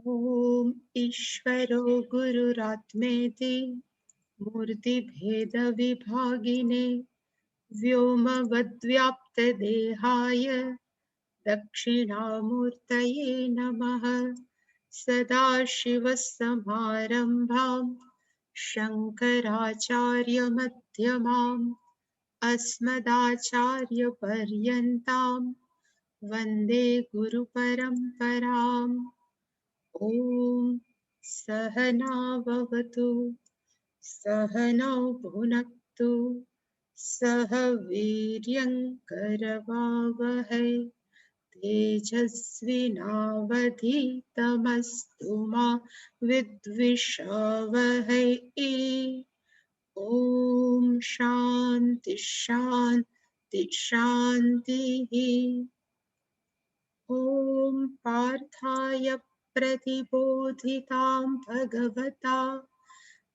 ॐ ईश्वरो गुरुरात्मेति मूर्तिभेदविभागिने व्योमवद्व्याप्तदेहाय दक्षिणामूर्तये नमः। सदाशिवसमारम्भां शङ्कराचार्यमध्यमाम् अस्मदाचार्यपर्यन्तां वन्दे गुरुपरम्पराम्। ॐ सहना भवतु सहनौ भुनक्तु सह वीर्यङ्करवावहै तेजस्विनावधीतमस्तु मा विद्विषावहै। ॐ शान्ति शान्ति शान्तिः। ॐ पार्थाय प्रतिबोधितां भगवता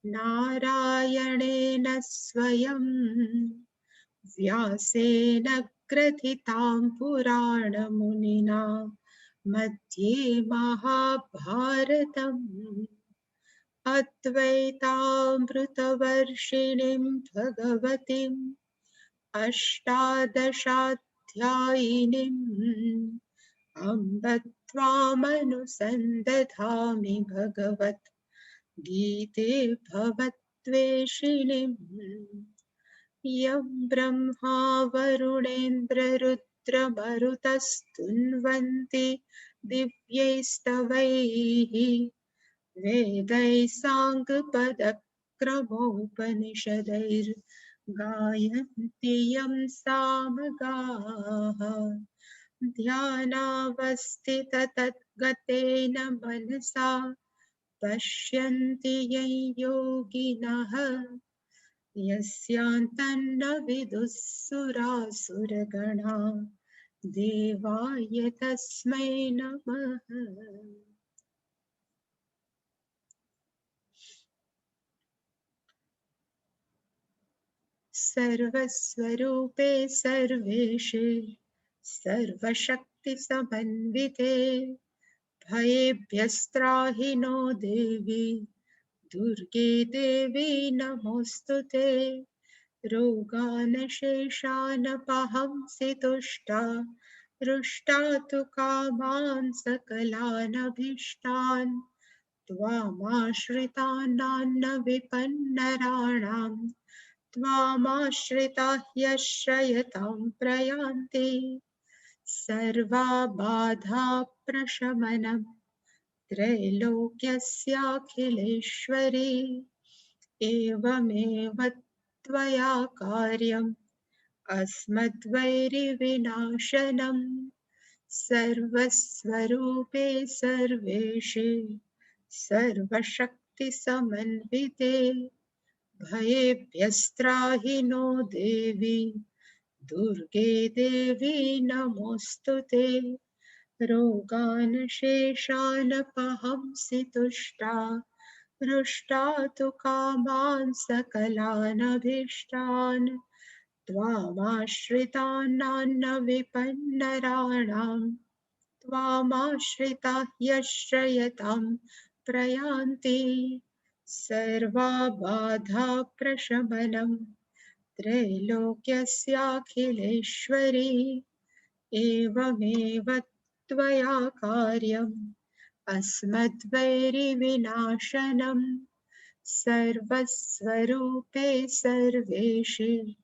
नारायणेन स्वयं व्यासेन ग्रथितां पुराणमुनिना मध्ये महाभारतम् अद्वैतामृतवर्षिणीं भगवतीम् अष्टादशाध्यायिनीम् अम्ब त्वामनुसन्दधामि भगवत् गीते भवत्वेषिणीम्। यं ब्रह्मा वरुणेन्द्ररुद्रमरुतस्तुन्वन्ति दिव्यैस्तवैः वेदैः साङ्गपदक्रमोपनिषदैर्गायन्ति यं सामगाः। ध्यानावस्थिततद्गतेन मनसा पश्यन्ति यं योगिनः यस्यान्तन्न विदुःसुरासुरगणा देवाय तस्मै नमः। सर्वस्वरूपे सर्वेशे सर्वशक्तिसमन्विते भयेभ्यस्त्राहि नो देवी दुर्गे देवी नमोऽस्तुते। रोगानशेषानपहंसि तुष्टा रुष्टा तु कामान् सकलानभीष्टान् त्वामाश्रितानान्न विपन्नराणाम् त्वामाश्रिताः यश्रयतां प्रयान्ति। सर्वाबाधा प्रशमनं त्रैलोक्यस्याखिलेश्वरी एवमेव त्वया कार्यम् अस्मद्वैरिविनाशनम्। सर्वस्वरूपे सर्वेशे सर्वशक्तिसमन्विते भयेभ्यस्त्राहि नो देवी दुर्गे देवी नमोऽस्तुते। रोगानशेषानपहंसि तुष्टा रुष्टा तु कामान् सकलानभीष्टान् त्वामाश्रितानान्न विपन्नराणाम् त्वामाश्रिताः यश्रयतां प्रयान्ति। सर्वाबाधा प्रशमनं त्रैलोक्यस्याखिलेश्वरी एवमेव त्वया कार्यम् अस्मद्वैरिविनाशनम्। सर्वस्वरूपे सर्वेशे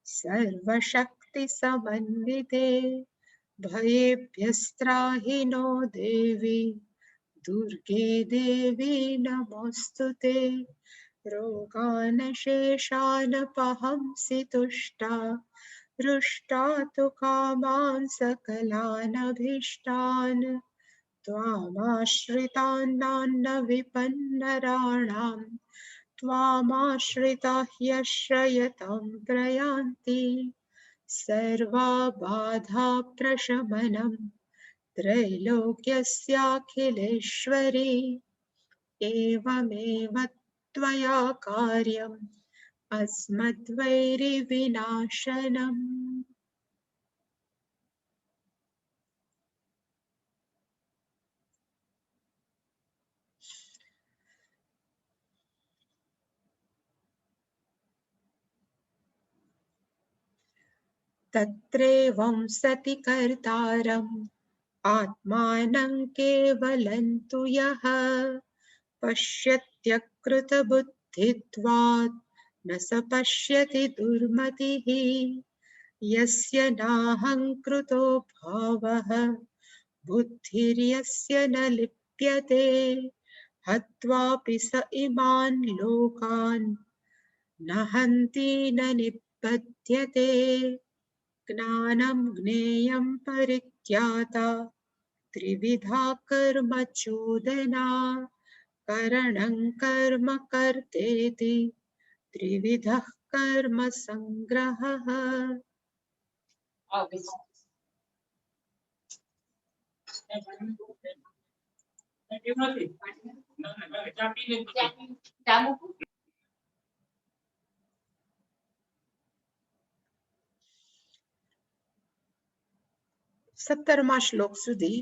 सर्वशक्तिसमन्विते भयेभ्यस्त्राहि नो देवी दुर्गे देवी नमोऽस्तुते। रोगानशेषानपहंसि तुष्टा रुष्टा तु कामान् सकलानभीष्टान् त्वामाश्रितान्नान्न विपन्नराणाम् त्वामाश्रिताः यश्रयतां प्रयान्ति। सर्वाबाधा प्रशमनं त्रैलोक्यस्याखिलेश्वरी एवमेव त्वया कार्यम् अस्मद्वैरिविनाशनम्। तत्रेवं सति कर्तारम् आत्मानं केवलं तु यः पश्यत्यकृतबुद्धित्वात् न स पश्यति दुर्मतिः यस्य नाहङ्कृतो भावः बुद्धिर्यस्य न लिप्यते हत्वापि स इमान् लोकान् न हन्ति न निबध्यते ज्ञानं ज्ञेयं परिज्ञाता त्रिविधा कर्म चोदना करणं कर्म कर्तेति त्रिविधः कर्म संग्रहः। સત્તરમા શ્લોક સુધી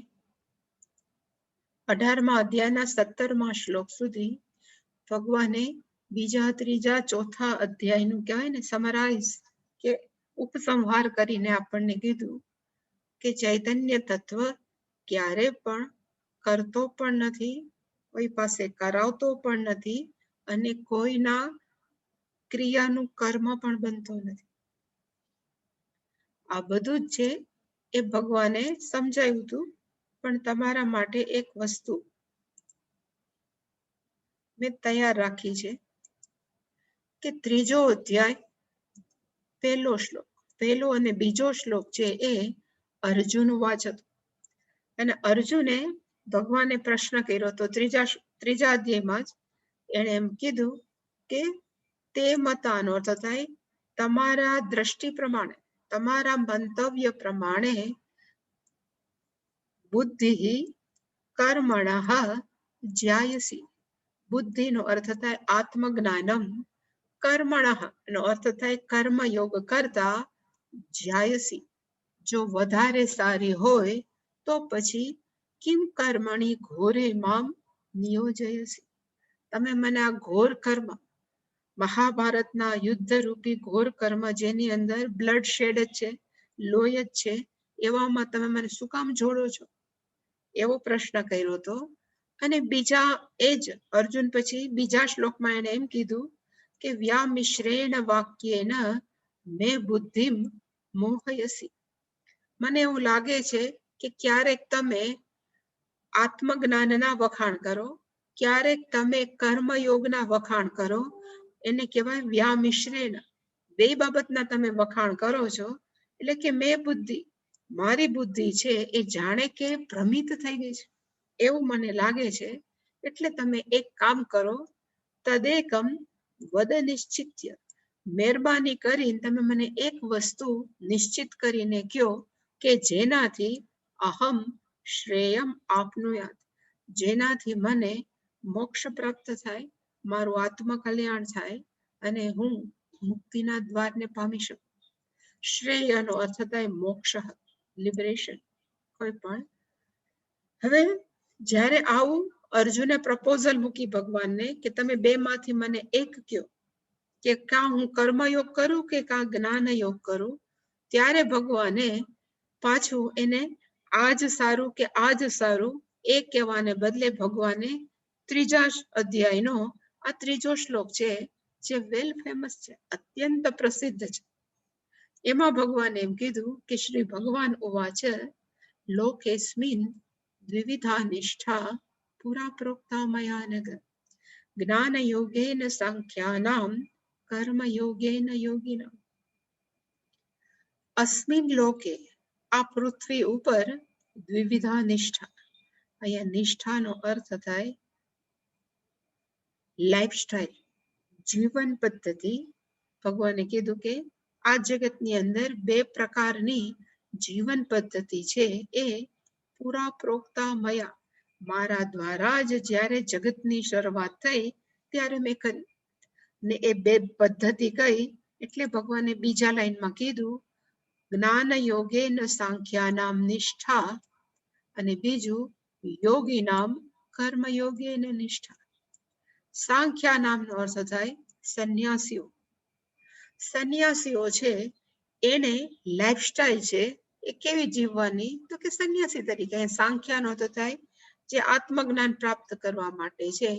18મા અધ્યાયના 17મા શ્લોક સુધી ભગવાને બીજા ત્રીજા ચોથા અધ્યાયનું કહેવાય ને સમરાઇઝ કે ઉપસંહાર કરીને આપણને કીધું કે ચૈતન્ય તત્વ ક્યારે પણ કરતો પણ નથી, કોઈ પાસે કરાવતો પણ નથી અને કોઈના ક્રિયાનું કર્મ પણ બનતો નથી. આ બધું જ છે એ ભગવાને સમજાવ્યું હતું. પણ તમારા માટે એક વસ્તુ મેં તૈયાર રાખી છે કે ત્રીજો અધ્યાય પહેલો અને બીજો શ્લોક છે એ અર્જુન વાચ હતો અને અર્જુને ભગવાને પ્રશ્ન કર્યો તો ત્રીજા અધ્યાયમાં જ એણે એમ કીધું કે તે મતાનો અર્થ થાય તમારા દ્રષ્ટિ પ્રમાણે, તમારા મંતવ્ય પ્રમાણે બુદ્ધિ કર્મણઃ જ્યાયસી, બુદ્ધિનો અર્થ થાય આત્મજ્ઞાનમ, કર્મણઃ નો અર્થ થાય કર્મયોગ કરતા જ્યાયસી, જો વધારે સારી હોય તો પછી કિમ કર્મણી ઘોરે મામ નિયોજયસી, તમે મને આ ઘોર કર્મ, મહાભારતના યુદ્ધ રૂપી ઘોર કર્મ જેની અંદર બ્લડ શેડ જ છે, લોહી જ છે, એવામાં તમે મને શું કામ જોડો છો, એવો પ્રશ્ન કર્યો હતો. અને બીજા એ જ અર્જુન પછી બીજા શ્લોકમાં એને એમ કીધું કે વ્યામિશ્રેણ વાક્યેન મે બુદ્ધિમ મોહયસી, મને એવું લાગે છે કે ક્યારેક તમે આત્મજ્ઞાનના વખાણ કરો, ક્યારેક તમે કર્મયોગના વખાણ કરો, એને કહેવાય વ્યામિશ્રેણ, બે બાબતના તમે વખાણ કરો છો. એટલે કે મેં બુદ્ધિ, મારી બુદ્ધિ છે એ જાણે કે ભ્રમિત થઈ ગઈ છે એવું મને લાગે છે. એટલે તમે એક કામ કરો, તદેકમ વદ નિશ્ચિત્ય, મહેરબાની કરીને તમે મને એક વસ્તુ નિશ્ચિત કરીને કહો કે જેનાથી અહમ શ્રેયમ આપનુયાત, જેનાથી મને મોક્ષ પ્રાપ્ત થાય, મારું આત્મકલ્યાણ થાય અને હું મુક્તિના દ્વારને પામી શકું. શ્રેયનો અર્થ થાય મોક્ષ, લિબરેશન, કોઈ પણ. હવે જ્યારે આવું અર્જુને પ્રપોઝલ મૂકી ભગવાનને કે તમે બે માંથી મને એક કયો કે કાં હું કર્મયોગ કરું કે કાં જ્ઞાન યોગ કરું, ત્યારે ભગવાને પાછું એને આજ સારું કે આજ સારું એ કહેવાને બદલે ભગવાને ત્રીજા અધ્યાયનો આ ત્રીજો શ્લોક છે જે વેલ ફેમસ છે, અત્યંત પ્રસિદ્ધ છે, એમાં ભગવાને એમ કીધું કે શ્રી ભગવાન ઉવાચ લોકેસ્મિન દ્વિવિધા નિષ્ઠા પુરા પ્રોક્તા મયા નગ જ્ઞાન યોગેન સાંખ્યાનામ કર્મ યોગેન યોગિનામ. અસ્મિન લોકે, આ પૃથ્વી ઉપર દ્વિવિધા નિષ્ઠા, અહીંયા નિષ્ઠાનો અર્થ થાય લાઈફસ્ટાઈલ, જીવન પદ્ધતિ. ભગવાને કીધું કે આ જગતની અંદર બે પ્રકારની જીવન પદ્ધતિ છે એ પૂરા પ્રોક્તા મયા, મારા દ્વારા જ જ્યારે જગતની શરૂઆત થઈ ત્યારે મેં કરી. ને એ બે પદ્ધતિ કઈ એટલે ભગવાને બીજા લાઈનમાં કીધું જ્ઞાન યોગેન સાંખ્યાનામ નિષ્ઠા અને બીજું યોગી નામ કર્મ યોગેન નિષ્ઠા. સાંખ્યા નામનો અર્થ થાય સંન્યાસીઓ. સંન્યાસીઓ છે એને લાઈફસ્ટાઈલ છે એ કેવી જીવવાની, તો કે સંન્યાસી તરીકે. સાંખ્યાનો તો થાય જે આત્મજ્ઞાન પ્રાપ્ત કરવા માટે છે,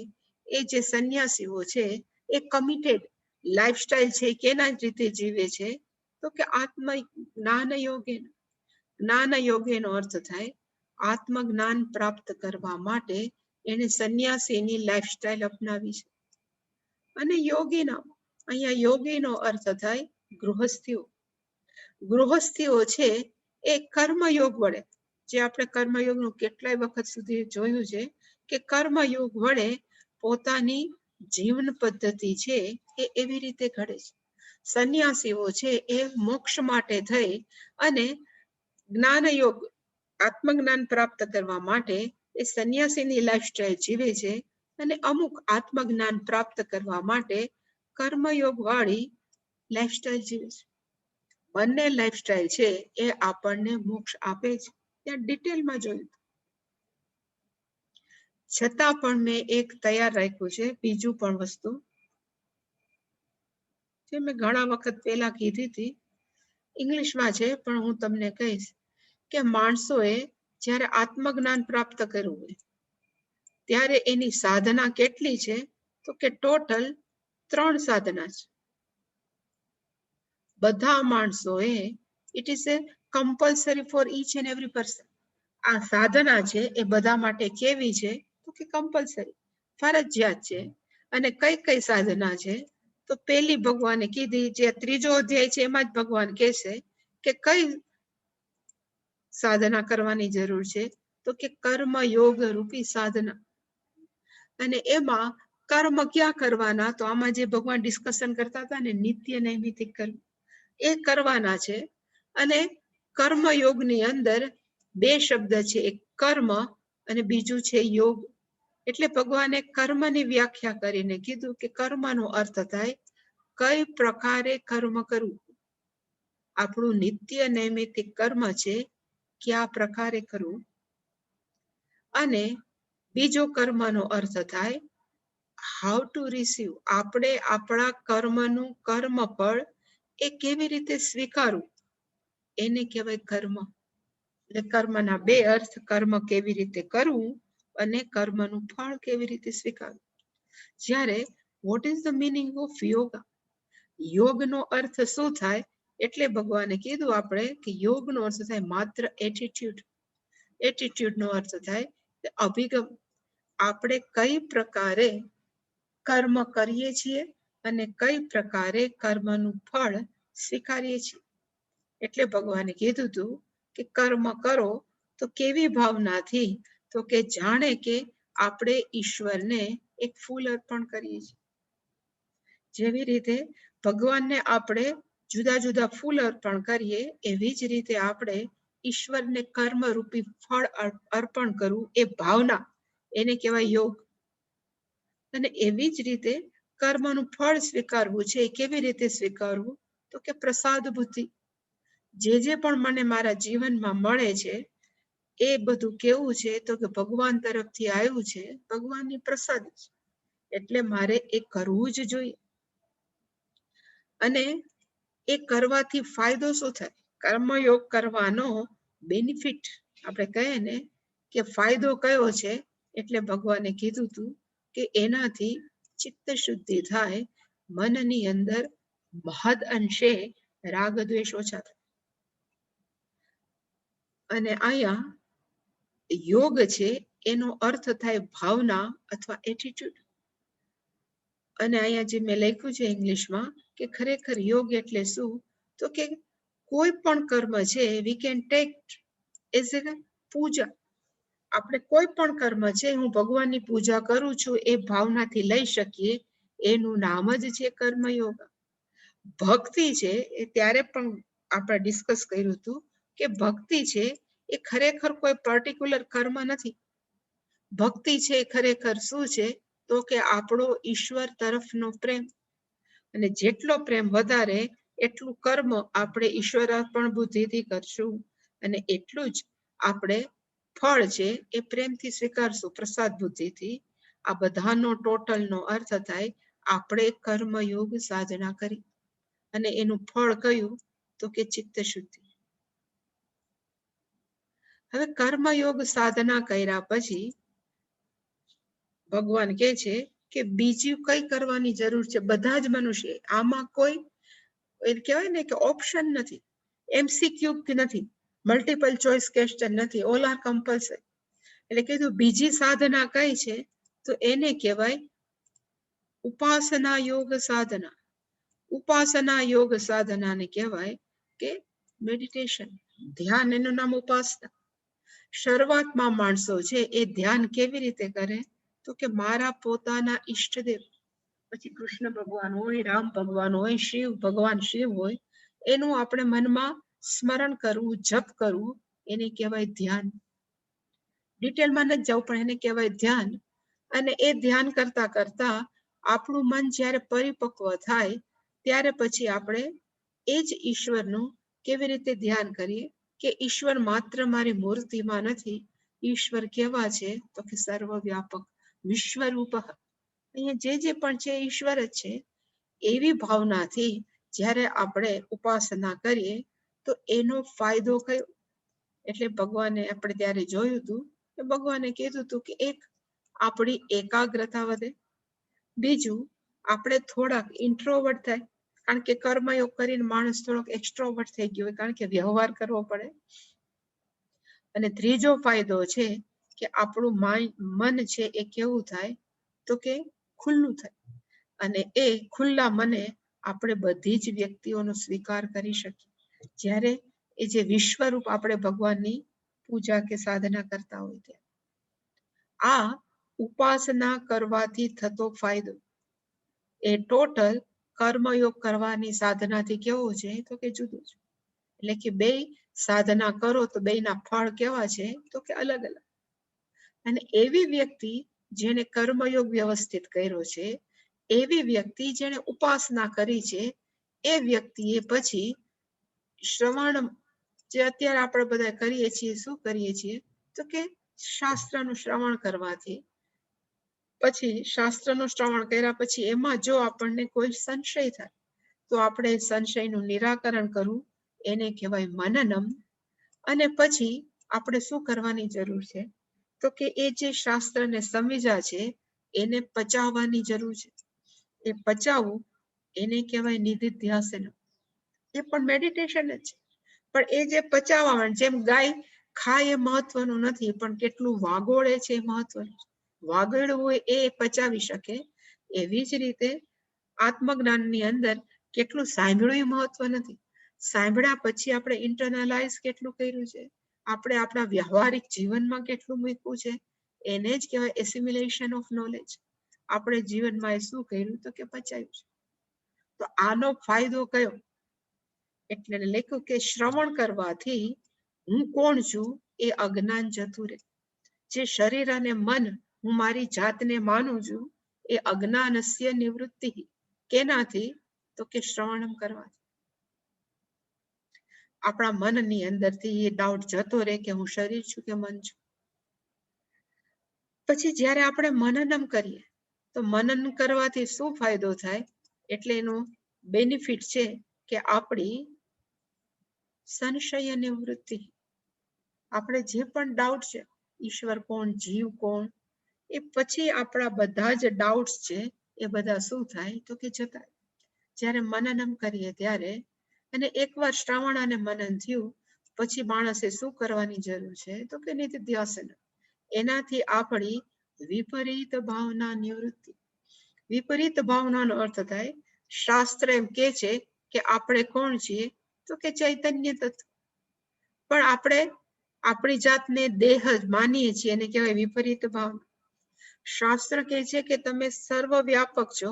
એ જે સંન્યાસીઓ છે એ કમિટેડ લાઈફસ્ટાઈલ છે કેના જ રીતે જીવે છે, તો કે આત્મ જ્ઞાન યોગે. જ્ઞાન યોગેનો અર્થ થાય આત્મજ્ઞાન પ્રાપ્ત કરવા માટે એને સંન્યાસીની લાઈફસ્ટાઈલ અપનાવી છે. અને યોગીના, અહીંયા યોગીનો અર્થ થાય ગૃહસ્થીઓ. ગૃહસ્થીઓ છે એ કર્મયોગ વડે, જે આપણે કર્મયોગનું કેટલાય વખત સુધી જોયું છે કે કર્મયોગ વડે પોતાની જીવન પદ્ધતિ છે એ એવી રીતે ઘડે છે. સંન્યાસીઓ છે એ મોક્ષ માટે થઈ અને જ્ઞાન યોગ આત્મજ્ઞાન પ્રાપ્ત કરવા માટે એ સંન્યાસીની લાઈફસ્ટાઈલ જીવે છે અને અમુક આત્મજ્ઞાન પ્રાપ્ત કરવા માટે કર્મયોગ વાળી લાઈફસ્ટાઈલ જીવે છે. બંને લાઈફસ્ટાઈલ છે એ આપણને મોક્ષ આપે છે. ત્યાં ડિટેલમાં જોયું, છતાં પણ મેં એક તૈયાર રાખ્યું છે બીજું પણ વસ્તુ, જે મેં ઘણા વખત પહેલા કીધી હતી, ઇંગ્લિશમાં છે પણ હું તમને કહીશ કે માણસોએ જ્યારે આત્મજ્ઞાન પ્રાપ્ત કરવું હોય ત્યારે એની સાધના કેટલી છે, તો કે ટોટલ 3 સાધના છે. બધા માણસોએ, it is A compulsory for each and every person. આ સાધના છે એ બધા માટે કેવી છે, તો કે કમ્પલસરી, ફરજિયાત છે. અને કઈ કઈ સાધના છે, તો પહેલી ભગવાને કીધી, જે 3જો અધ્યાય છે એમાં જ ભગવાન કહેશે કે કઈ સાધના કરવાની જરૂર છે, તો કે કર્મ યોગ રૂપી સાધના. અને એમાં કર્મ ક્યાં કરવાના, તો આમાં જે ભગવાન ડિસ્કશન કરતા હતા ને, નિત્ય નૈમિતિક કર્મ એ કરવાના છે. અને કર્મયોગની અંદર 2 શબ્દ છે, એક કર્મ અને બીજું છે યોગ. એટલે ભગવાને કર્મની વ્યાખ્યા કરીને કીધું કે કર્મનો અર્થ થાય કઈ પ્રકારે કર્મ કરવું. આપણું નિત્ય નૈમિતિક કર્મ છે કયા પ્રકારે કરવું. અને બીજો કર્મનો અર્થ થાય હાઉ ટુ રિસીવ, આપણે આપણા કર્મનું કર્મફળ એ કેવી રીતે સ્વીકારવું, એને કહેવાય કર્મ. એટલે કર્મના 2 અર્થ, કર્મ કેવી રીતે કરવું અને કર્મનું ફળ કેવી રીતે સ્વીકારવું. જ્યારે vote is the meaning of yoga, યોગનો અર્થ શું થાય, એટલે ભગવાને કીધું આપણે કે યોગનો અર્થ થાય માત્ર એટીટ્યુડ. એટીટ્યુડનો અર્થ થાય કે અભિગમ, આપણે કઈ પ્રકારે કર્મ કરીએ છીએ અને કઈ પ્રકારે કર્મનું ફળ સ્વીકારીએ છીએ. એટલે ભગવાને કીધું હતું કે કર્મ કરો તો કેવી ભાવનાથી, તો કે જાણે કે આપણે ઈશ્વરને એક ફૂલ અર્પણ કરીએ છીએ. જેવી રીતે ભગવાનને આપણે જુદા જુદા ફૂલ અર્પણ કરીએ, એવી જ રીતે આપણે ઈશ્વરને કર્મરૂપી ફળ અર્પણ કરવું, એ ભાવના, એને કહેવાય યોગ. અને એવી જ રીતે કર્મનું ફળ સ્વીકારવું છે, એ કેવી રીતે સ્વીકારવું, તો કે પ્રસાદ બુદ્ધિ. જે પણ મને મારા જીવનમાં મળે છે એ બધું કેવું છે, તો કે ભગવાન તરફથી આવ્યું છે, ભગવાનની પ્રસાદ છે. એટલે મારે એ કરવું જ જોઈએ. અને એ કરવાથી ફાયદો શું થાય, કર્મયોગ કરવાનો બેનિફિટ આપણે કહીએ ને કે ફાયદો કયો છે, એટલે ભગવાને કીધું હતું કે એનાથી ચિત્ત શુદ્ધિ થાય, મનની અંદર મહદ અંશે રાગ દ્વેષ ઓછા થાય. અને અહીંયા યોગ છે એનો અર્થ થાય ભાવના અથવા એટીટ્યુડ. અને અહીંયા જે મેં લખ્યું છે ઇંગ્લિશમાં કે ખરેખર યોગ એટલે શું, તો કે કોઈ પણ કર્મ છે we can take as a puja. આપણે કોઈ પણ કર્મ છે, હું ભગવાનની પૂજા કરું છું એ ભાવનાથી લઈ શકીએ, એનું નામ જ છે કર્મયોગ. ભક્તિ છે એ ત્યારે પણ આપણે ડિસ્કસ કર્યું હતું કે ભક્તિ છે એ ખરેખર કોઈ પર્ટિક્યુલર કર્મ નથી. ભક્તિ છે ખરેખર શું છે, તો કે આપણો ઈશ્વર તરફનો પ્રેમ. અને જેટલો પ્રેમ વધારે એટલું કર્મ આપણે ઈશ્વર અર્પણ બુદ્ધિથી કરશું, અને એટલું જ આપણે ફળ છે એ પ્રેમથી સ્વીકારશું, પ્રસાદ બુદ્ધિથી. આ બધાનો ટોટલનો અર્થ થાય આપણે કર્મયોગ સાધના કરી અને એનું ફળ કયું, તો કે ચિત્ત શુદ્ધિ. હવે કર્મયોગ સાધના કર્યા પછી ભગવાન કહે છે કે બીજી કઈ કરવાની જરૂર છે. બધા જ મનુષ્ય, આમાં કોઈ કહેવાય ને કે ઓપ્શન નથી, MCQ નથી, મલ્ટિપલ ચોઇસ ક્વેશ્ચન નથી, ઓલ આર કમ્પલસરી. એટલે કીધું બીજી સાધના કઈ છે, તો એને કહેવાય ઉપાસના યોગ સાધના. ઉપાસના યોગ સાધનાને કહેવાય કે મેડિટેશન, ધ્યાન. એનું નામ ઉપાસના. શરૂઆતમાં માણસો છે એ ધ્યાન કેવી રીતે કરે, તો કે મારા પોતાના ઈષ્ટદેવ, પછી કૃષ્ણ ભગવાન હોય, રામ ભગવાન હોય, શિવ ભગવાન શિવ હોય, એનું આપણે મનમાં સ્મરણ કરવું, જપ કરવું, એને કહેવાય ધ્યાન. ડિટેલમાં નથી જવું, પણ એને કહેવાય ધ્યાન. અને એ ધ્યાન કરતા કરતા આપણું મન જ્યારે પરિપક્વ થાય ત્યારે પછી આપણે એ જ ઈશ્વરનું કેવી રીતે ધ્યાન કરીએ કે ઈશ્વર માત્ર મારી મૂર્તિમાં નથી, ઈશ્વર કેવા છે, તો કે સર્વવ્યાપક, વિશ્વરૂપ. અહીંયા જે પણ છે ઈશ્વર જ છે. એવી ભાવનાથી જ્યારે આપણે ઉપાસના કરીએ તો એનો ફાયદો કયો? એટલે ભગવાને આપણે ત્યારે જોયું હતું કે ભગવાને કીધું હતું કે એક, આપણી એકાગ્રતા વધે. બીજું, આપણે થોડાક ઇન્ટ્રોવર્ટ થાય, કારણ કે કર્મયોગ કરીને માણસ થોડોક એક્સ્ટ્રોવર્ટ થઈ ગયો હોય, કારણ કે વ્યવહાર કરવો પડે. અને ત્રીજો ફાયદો છે કે આપણું મન છે એ કેવું થાય, તો કે ખુલ્લું થાય. અને એ ખુલ્લા મને આપણે બધી જ વ્યક્તિઓનો સ્વીકાર કરી શકીએ. જ્યારે એ જે વિશ્વરૂપ આપણે ભગવાનની પૂજા કે સાધના કરતા હોય ત્યારે આ ઉપાસના કરવાથી થતો ફાયદો એ ટોટલ કર્મયોગ કરવાની સાધનાથી કેવો છે, તો કે જુદું છે. એટલે કે બે સાધના કરો તો બેના ફળ કેવા છે, તો કે અલગ અલગ. અને એવી વ્યક્તિ જેને કર્મયોગ વ્યવસ્થિત કર્યો છે, એવી વ્યક્તિ જેને ઉપાસના કરી છે, એ વ્યક્તિએ પછી શ્રવણ, જે અત્યારે આપણે બધા કરીએ છીએ, શું કરીએ છીએ, તો કે શાસ્ત્રનું શ્રવણ કરવાથી, પછી શાસ્ત્રનું શ્રવણ કર્યા પછી એમાં જો આપણને કોઈ સંશય થાય તો આપણે સંશયનું નિરાકરણ કરવું, એને કહેવાય મનનમ. અને પછી આપણે શું કરવાની જરૂર છે, તો કે એ જે શાસ્ત્રને સમજ્યા છે એને પચાવવાની જરૂર છે. એ પચાવવું એને કહેવાય નિધિધ્યાસન. એ પણ મેડિટેશન જ છે. પણ એ જે પચાવવાનું, જેમ ગાય ખાય એ મહત્વનું નથી, પણ કેટલું વાગોળે છે એ મહત્વનું છે. વાગોળવું હોય એ પચાવી શકે. એવી જ રીતે આત્મજ્ઞાનની અંદર કેટલું સાંભળ્યું એ મહત્વ નથી, સાંભળ્યા પછી આપણે ઇન્ટરનલાઇઝ કેટલું કર્યું છે, આપણે આપણા વ્યવહારિક જીવનમાં કેટલું મૂક્યું છે, એને જ કહેવાય એસિમ્યુલેશન ઓફ નોલેજ. આપણે જીવનમાં એ શું કર્યું, તો કે પચાવ્યું છે. તો આનો ફાયદો કયો? એટલે લખ્યું કે શ્રવણ કરવાથી હું કોણ છું એ અજ્ઞાન જતું રહે. જે શરીર અને મન હું મારી જાતને માનું છું એ અજ્ઞાનસ્ય નિવૃત્તિ. કેનાથી? તો કે શ્રવણમ કરવાથી. આપણા મનની અંદરથી એ ડાઉટ જતો રહે કે હું શરીર છું કે મન છું. પછી જ્યારે આપણે મનનમ કરીએ તો મનન કરવાથી શું ફાયદો થાય? એટલે એનો બેનિફિટ છે કે આપણી સંશય નિવૃત્તિ. આપણે જે પણ ડાઉટ છે, ઈશ્વર કોણ, જીવ કોણ, એ પછી આપણા બધા જ ડાઉટ્સ છે એ બધા શું થાય, તો કે જતા. જ્યારે મનનમ કરીએ ત્યારે, અને એકવાર શ્રવણ અને મનન થયું પછી માણસે શું કરવાની જરૂર છે, તો કે નિધિધ્યાસન. એનાથી આપણી વિપરીત ભાવના નિવૃત્તિ. વિપરીત ભાવનાનો અર્થ થાય, શાસ્ત્ર એમ કે છે કે આપણે કોણ છીએ, તો કે ચૈતન્ય તત્વ. પણ આપણે આપણી જાતને દેહ જ માનીએ છીએ, એને કહેવાય વિપરીત ભાવના. શાસ્ત્ર કહે છે કે તમે સર્વવ્યાપક છો.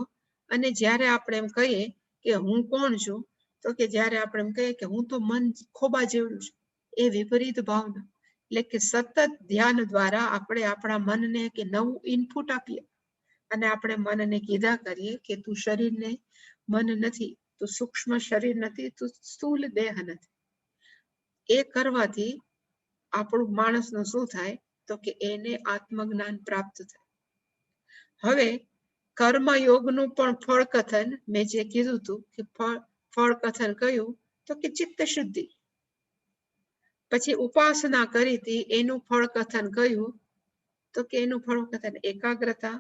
અને જ્યારે આપણે એમ કહીએ કે હું કોણ છું, તો કે જ્યારે આપણે એમ કહીએ કે હું તો મન ખોબા જેવડું છું, એ વિપરીત ભાવના. એટલે કે સતત ધ્યાન દ્વારા આપણે આપણા મનને કે નવું ઇનપુટ આપીએ અને આપણે મનને કીધા કરીએ કે તું શરીરને મન નથી, તું સૂક્ષ્મ શરીર નથી, તું સ્થૂલ દેહ નથી. એ કરવાથી આપણું માણસનું શું થાય, તો કે એને આત્મજ્ઞાન પ્રાપ્ત થાય. હવે કર્મયોગનું પણ ફળ કથન મેં જે કીધું હતું કે ફળ કથન કયું, તો કે ચિત્ત શુદ્ધિ. પછી ઉપાસના કરી હતી એનું ફળ કથન કયું? તો કે એનું ફળ કથન એકાગ્રતા,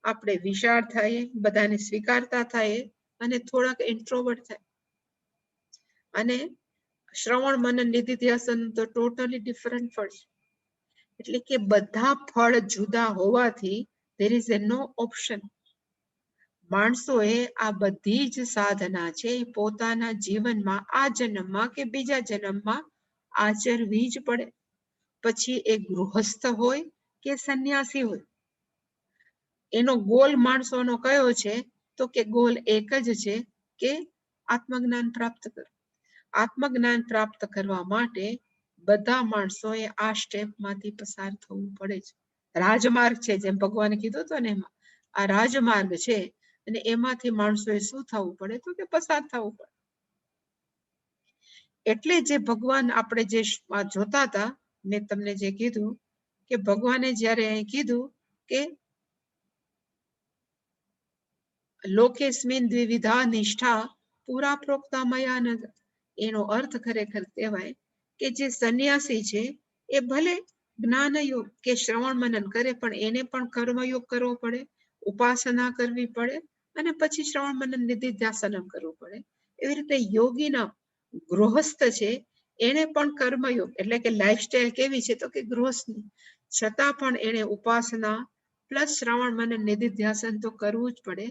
આપણે વિશાળ થાય, બધાને સ્વીકારતા થાય અને થોડાક ઇન્ટ્રોવર્ટ થાય. અને શ્રવણ મનન નિધિધ્યાસન તો ટોટલી ડિફરન્ટ ફળ છે. એટલે કે બધા ફળ જુદા હોવાથી there is a no option. માણસોએ આ બધી જ સાધના છે પોતાના જીવનમાં આ જન્મમાં કે બીજા જન્મમાં આચરવી જ પડે. પછી એ ગૃહસ્થ હોય કે સંન્યાસી હોય, એનો ગોલ માણસોનો કયો છે? તો કે ગોલ એક જ છે કે આત્મજ્ઞાન પ્રાપ્ત કરો. આત્મજ્ઞાન પ્રાપ્ત કરવા માટે બધા માણસોએ આ સ્ટેપમાંથી પસાર થવું પડે છે. રાજમાર્ગ છે, જેમ ભગવાને કીધું હતું ને, એમાં આ રાજમાર્ગ છે અને એમાંથી માણસોએ શું થવું પડે? તો કે પસાર થવું પડે. એટલે જે ભગવાન આપણે જે જોતા હતા, મેં તમને જે કીધું કે ભગવાને જ્યારે અહીં કીધું કે લોકેસ્મિન દ્વિવિધા નિષ્ઠા પૂરા પ્રોક્તા મયા નઘ, એનો અર્થ ખરેખર કહેવાય કે જે સંન્યાસી છે એ ભલે જ્ઞાનયોગ કે શ્રવણ મનન કરે, પણ એને પણ કર્મયોગ કરવો પડે, ઉપાસના કરવી પડે અને પછી શ્રવણ મનન નિધિધ્યાસન કરવું પડે. એવી રીતે યોગીના ગૃહસ્થ છે એને પણ કર્મયોગ એટલે કે લાઈફસ્ટાઈલ કેવી છે? તો કે ગૃહસ્થની, છતાં પણ એને ઉપાસના પ્લસ શ્રવણ મનન નિધિધ્યાસન તો કરવું જ પડે.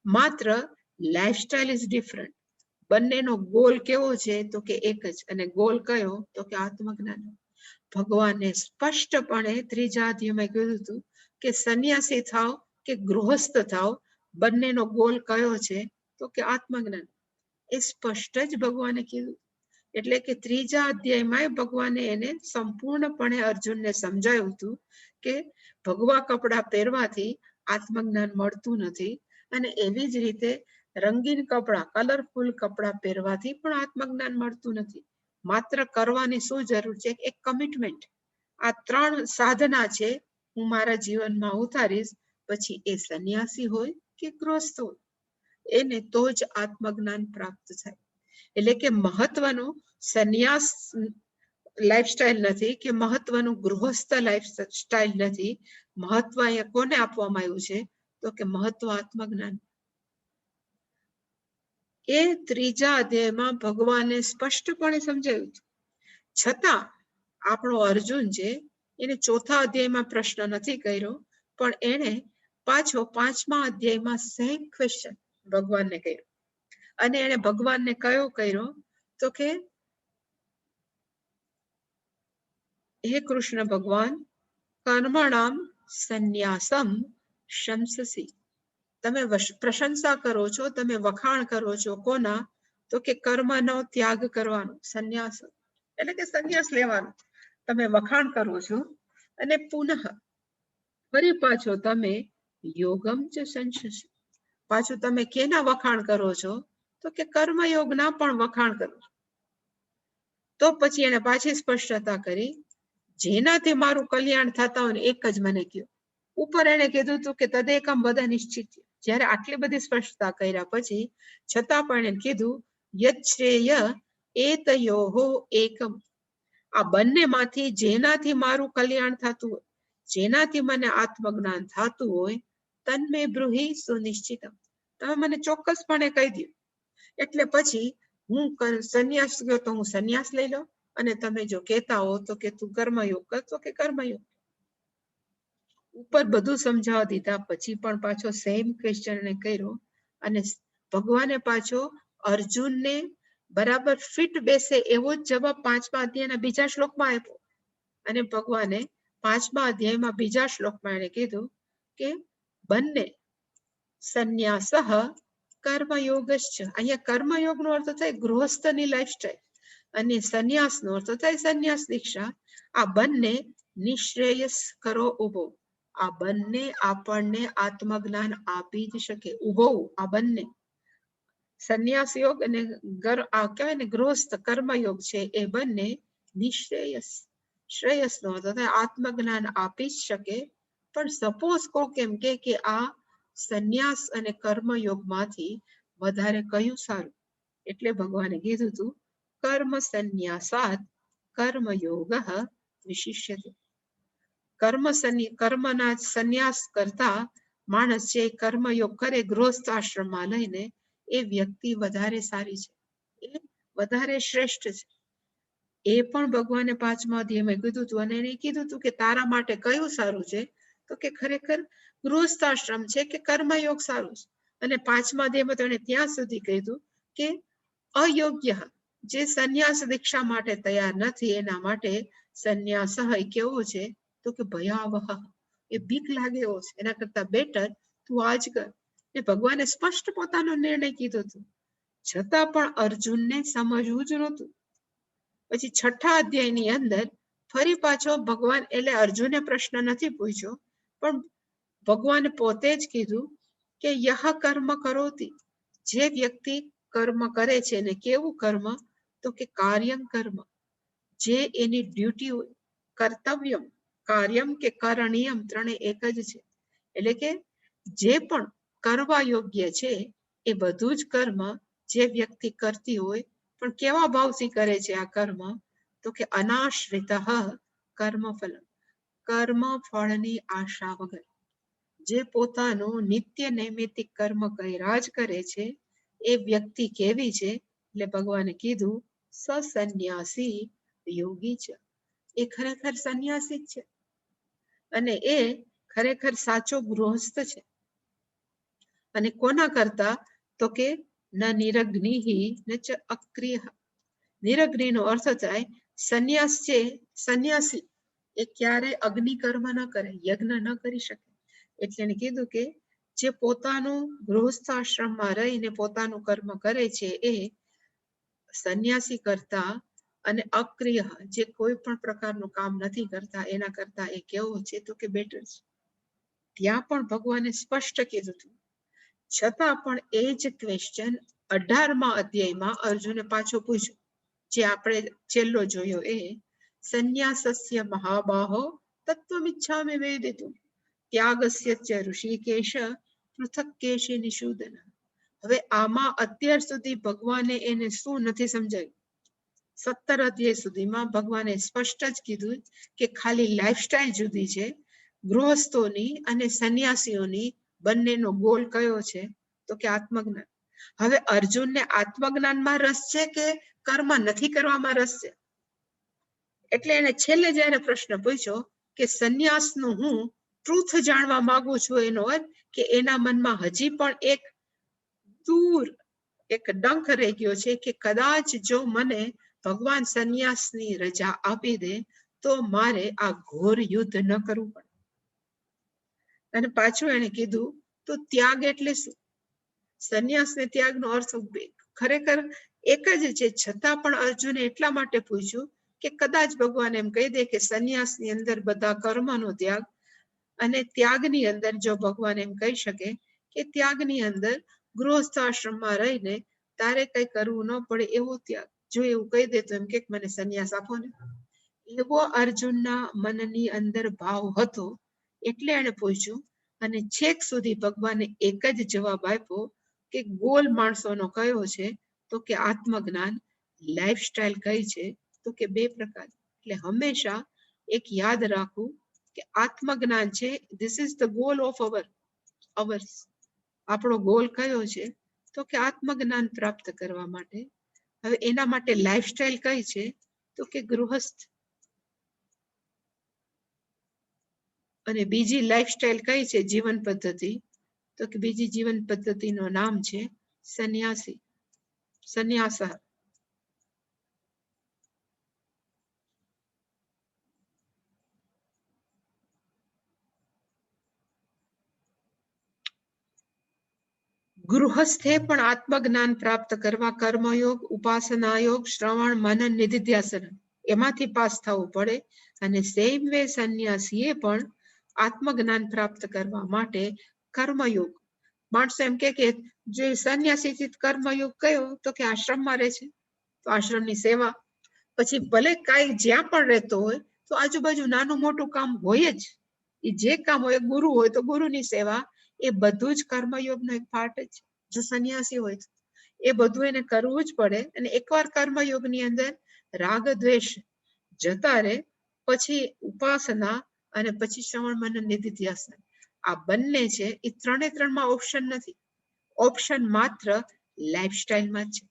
માત્ર લાઈફસ્ટાઈલ ઇઝ ડિફરન્ટ. બંનેનો ગોલ કેવો છે? તો કે એક જ. અને ગોલ કયો? તો કે આત્મજ્ઞાન. ભગવાને સ્પષ્ટપણે ત્રીજા અધ્યાયમાં કીધું હતું કે સંન્યાસી થાવ કે ગૃહસ્થ થાવ, બંનેનો ગોલ કયો છે? તો કે આત્મજ્ઞાન. એ સ્પષ્ટ જ ભગવાને કીધું. એટલે કે ત્રીજા અધ્યાયમાં ભગવાને એને સંપૂર્ણપણે અર્જુનને સમજાયું હતું કે ભગવા કપડા પહેરવાથી આત્મજ્ઞાન મળતું નથી, અને એવી જ રીતે રંગીન કપડા, કલરફુલ કપડા પહેરવાથી પણ આત્મજ્ઞાન મળતું નથી. માત્ર કરવાની શું જરૂર છે? એક કમિટમેન્ટ. આ ત્રણ સાધના છે, હું મારા જીવનમાં ઉતારીશ. પછી એ સંન્યાસી હોય કે ગૃહસ્થ હોય, એને તો જ આત્મજ્ઞાન પ્રાપ્ત થાય. એટલે કે મહત્વનું સંન્યાસ લાઈફસ્ટાઈલ નથી કે મહત્વનું ગૃહસ્થ લાઈફસ્ટાઈલ નથી. મહત્વ અહીંયા કોને આપવામાં આવ્યું છે? તો કે મહત્વ આત્મજ્ઞાન. એ ત્રીજા અધ્યાયમાં ભગવાને સ્પષ્ટપણે સમજાવ્યું. છતાં આપણો અર્જુન છે એને ચોથા અધ્યાયમાં પ્રશ્ન નથી કર્યો, પણ એને પાછો પાંચમા અધ્યાયમાં સેમ ક્વેશ્ચન ભગવાનને કર્યો. અને એને ભગવાનને કયો કર્યો? તો કે હે કૃષ્ણ ભગવાન, કર્મણામ સંન્યાસમ શંસસી. તમે પ્રશંસા કરો છો, તમે વખાણ કરો છો કોના? તો કે કર્મનો ત્યાગ કરવાનો, સંન્યાસ એટલે કે સંન્યાસ લેવાનો તમે વખાણ કરો છો. અને પુનઃ ફરી પાછો તમે યોગમ ચ સંશસી, પાછું તમે કેના વખાણ કરો છો? તો કે કર્મયોગના પણ વખાણ કરો છો. તો પછી એને પાછી સ્પષ્ટતા કરી, જેનાથી મારું કલ્યાણ થતા હોય ને એક જ મને કહો. ઉપર એને કીધું હતું કે તદેકમ વદ નિશ્ચિત. જ્યારે આટલી બધી સ્પષ્ટતા કર્યા પછી છતાં પણ એને કીધું યચ્છ્રેય એતયોહો એકમ. આ બંનેમાંથી જેનાથી મારું કલ્યાણ થતું હોય, જેનાથી મને આત્મજ્ઞાન થતું હોય, તન્મે બ્રૂહી સુનિશ્ચિતમ, તમે મને ચોક્કસપણે કહી દો. એટલે પછી હું સંન્યાસ ગયો તો હું સંન્યાસ લઈ લો, અને તમે જો કહેતા હો તો કે તું કર્મયોગ કર તો કે કર્મયોગ. ઉપર બધું સમજાવવા દીધા પછી પણ પાછો સેમ ક્વેશ્ચન ને કર્યો, અને ભગવાને પાછો અર્જુનને બરાબર ફિટ બેસે એવો જ જવાબ પાંચમા અધ્યાયના બીજા શ્લોકમાં આપ્યો. અને ભગવાને પાંચમા અધ્યાયમાં બીજા શ્લોકમાં એને કીધું કે બંને સંન્યાસ કર્મયોગશ્ચ. અહીંયા કર્મયોગનો અર્થ થાય ગૃહસ્થની લાઈફસ્ટાઈલ, અને સંન્યાસનો અર્થ થાય સંન્યાસ દીક્ષા. આ બંને નિશ્રેયસ કરો ઉભો. આ બંને આપણને આત્મજ્ઞાન આપી જ શકે. ઉભો આ બંને સંન્યાસ યોગ અને આ કહેવાય ને ગૃહસ્થ કર્મયોગ છે, એ બંને નિશ્રેયસ, શ્રેયસનો અર્થ થાય આત્મજ્ઞાન આપી જ શકે. પણ સપોઝ કોક એમ કે આ સંન્યાસ અને કર્મયોગમાંથી વધારે કયું સારું? એટલે ભગવાને કીધું તું કર્મ સંન્યાસાત કર્મયોગ વિશિષ્યતે. કર્મના સંન્યાસ કરતા માણસ જે કર્મયોગ કરે ગૃહસ્થ આશ્રમમાં લઈને એ વ્યક્તિ વધારે સારી છે, એ વધારે શ્રેષ્ઠ છે. એ પણ ભગવાને 5મા અધ્યાયમાં કીધું હતું. અને એને કીધું હતું કે તારા માટે કયું સારું છે, તો કે ખરેખર ગૃહસ્થ આશ્રમ છે કે કર્મયોગ સારું છે. અને 5મા અધ્યાયમાં તો એને ત્યાં સુધી કીધું કે અયોગ્ય જે સંન્યાસ દીક્ષા માટે તૈયાર નથી એના માટે સંન્યાસ કેવો છે, તો કે ભયાવહ, એ બીક લાગે એવો છે. એના કરતા બેટર તું આજ કર. એ ભગવાને સ્પષ્ટ પોતાનો નિર્ણય કીધો હતો, છતાં પણ અર્જુનને સમજવું જ નહોતું. પછી 6ઠા અધ્યાયની અંદર ફરી પાછો ભગવાન, એટલે અર્જુને પ્રશ્ન નથી પૂછ્યો, પણ ભગવાને પોતે જ કીધું કે યહ કર્મ કરોતિ, જે વ્યક્તિ કર્મ કરે છે ને કેવું કર્મ, તો કે કાર્યમ કર્મ, જે એની ડ્યુટી હોય, કર્તવ્યમ, કાર્યમ કે કરણીયમ ત્રણે એક જ છે. એટલે કે જે પણ કરવા યોગ્ય છે એ બધું જ કર્મ જે વ્યક્તિ કરતી હોય, પણ કેવા ભાવથી કરે છે આ કર્મ, તો કે અનાશ્રિત કર્મફલ, કર્મ ફળની આશા વગર. જે પોતાનું નિત્ય નૈમિતિક કર્મ કર્યા જ કરે છે એ વ્યક્તિ કેવી છે, એટલે ભગવાને કીધું સસન્યાસી યોગી છે, એ ખરેખર સંન્યાસી છે અને એ ખરેખર સાચો ગૃહસ્થ છે. અને કોના કરતા, તો કે ન નિરગ્નિ ન ચ અક્રિય. નિરગ્નિનો અર્થ થાય સંન્યાસ છે, સંન્યાસી એ ક્યારે અગ્નિ કર્મ ન કરે, યજ્ઞ ન કરી શકે. એટલે એને કીધું કે જે પોતાનું ગૃહસ્થ આશ્રમમાં રહીને પોતાનું કર્મ કરે છે એ સંન્યાસી કરતા અને અક્રિય, જે કોઈ પણ પ્રકારનું કામ નથી કરતા એના કરતા એ કેવો છે, તો કે બેટર છે. ત્યાં પણ ભગવાને સ્પષ્ટ કીધું હતું. છતાં પણ એ જ ક્વેશ્ચન 18મા અધ્યાયમાં અર્જુને પાછો પૂછ્યો, જે આપણે છેલ્લો જોયો એ સંન્યાસસ્ય મહાબાહો તત્વમિચ્છામિ વેદિતુમ ત્યાગસ્ય ચ ઋષિકેશ પૃથક કેશી નિષૂદન. હવે આમાં અત્યાર સુધી ભગવાને એને શું નથી સમજાયું. 17 અધ્યાય સુધીમાં ભગવાને સ્પષ્ટ જ કીધું કે ખાલી લાઈફસ્ટાઈલ જુદી છે, ગૃહસ્થોની અને સંન્યાસીઓની બંનેનો ગોલ કયો છે, તો કે આત્મજ્ઞાન. હવે અર્જુનને આત્મજ્ઞાનમાં રસ છે કે કર્મ નથી કરવામાં રસ છે. એટલે એને છેલ્લે જયારે પ્રશ્ન પૂછ્યો કે સંન્યાસનું હું ટ્રુથ જાણવા માંગુ છું, એનો અર્થ કે એના મનમાં હજી પણ એક દૂર એક ડંખ રહી ગયો છે કે કદાચ જો મને ભગવાન સંન્યાસની રજા આપી દે તો મારે આ ઘોર યુદ્ધ ન કરવું પડે. અને પાછું એને કીધું તો ત્યાગ એટલે શું? સંન્યાસ ને ત્યાગનો અર્થ ખરેખર એક જ છે, છતાં પણ અર્જુને એટલા માટે પૂછ્યું કે કદાચ ભગવાન એમ કહી દે કે સંન્યાસની અંદર બધા કર્મનો ત્યાગ, અને ત્યાગની અંદર જો ભગવાન એમ કહી શકે કે ત્યાગની અંદર ગૃહસ્થ આશ્રમમાં રહીને તારે કઈ કરવું ન પડે એવો ત્યાગ, જો એવું કહી દે તો એમ કે મને સંન્યાસ આપો ને, એવો અર્જુનના મનની અંદર ભાવ હતો. એટલે એને પૂછ્યું અને છેક સુધી ભગવાને એક જ જવાબ આપ્યો કે ગોલ માણસોનો કયો છે, તો કે આત્મજ્ઞાન. લાઈફસ્ટાઈલ કઈ છે, તો કે 2 પ્રકાર. એટલે હંમેશા એક યાદ રાખવું કે આત્મજ્ઞાન છે, this is the goal of hours. આપણો ગોલ કયો છે, તો કે આત્મજ્ઞાન પ્રાપ્ત કરવા માટે. હવે એના માટે લાઈફસ્ટાઈલ કઈ છે, તો કે ગૃહસ્થ. અને બીજી લાઈફસ્ટાઈલ કઈ છે, જીવન પદ્ધતિ, તો કે બીજી જીવન પદ્ધતિનું નામ છે સંન્યાસી, સંન્યાસ. ગૃહસ્થે પણ આત્મજ્ઞાન પ્રાપ્ત કરવા કર્મયોગ, ઉપાસના યોગ, શ્રવણ, મનન, નિધિધ્યાસન એમાંથી પાસ થવું પડે. અને સેમ વે સંન્યાસીએ પણ આત્મજ્ઞાન પ્રાપ્ત કરવા માટે કર્મયોગ. માણસો એમ કે જે સંન્યાસી કર્મયોગ કયો, તો કે આશ્રમમાં રહે છે તો આશ્રમની સેવા, પછી ભલે કાંઈ જ્યાં પણ રહેતો હોય તો આજુબાજુ નાનું મોટું કામ હોય જ, એ જે કામ હોય, ગુરુ હોય તો ગુરુની સેવા, એ બધું જ કર્મયોગનો એક પાર્ટ જ જો સંન્યાસી હોય. એ બધું એને કરવું જ પડે. અને એકવાર કર્મયોગની અંદર રાગ દ્વેષ જતા રહે પછી ઉપાસના અને પછી શ્રવણ મનન નિધિધ્યાસન આ બંને છે એ 3 ઓપ્શન નથી. ઓપ્શન માત્ર લાઈફસ્ટાઈલમાં છે.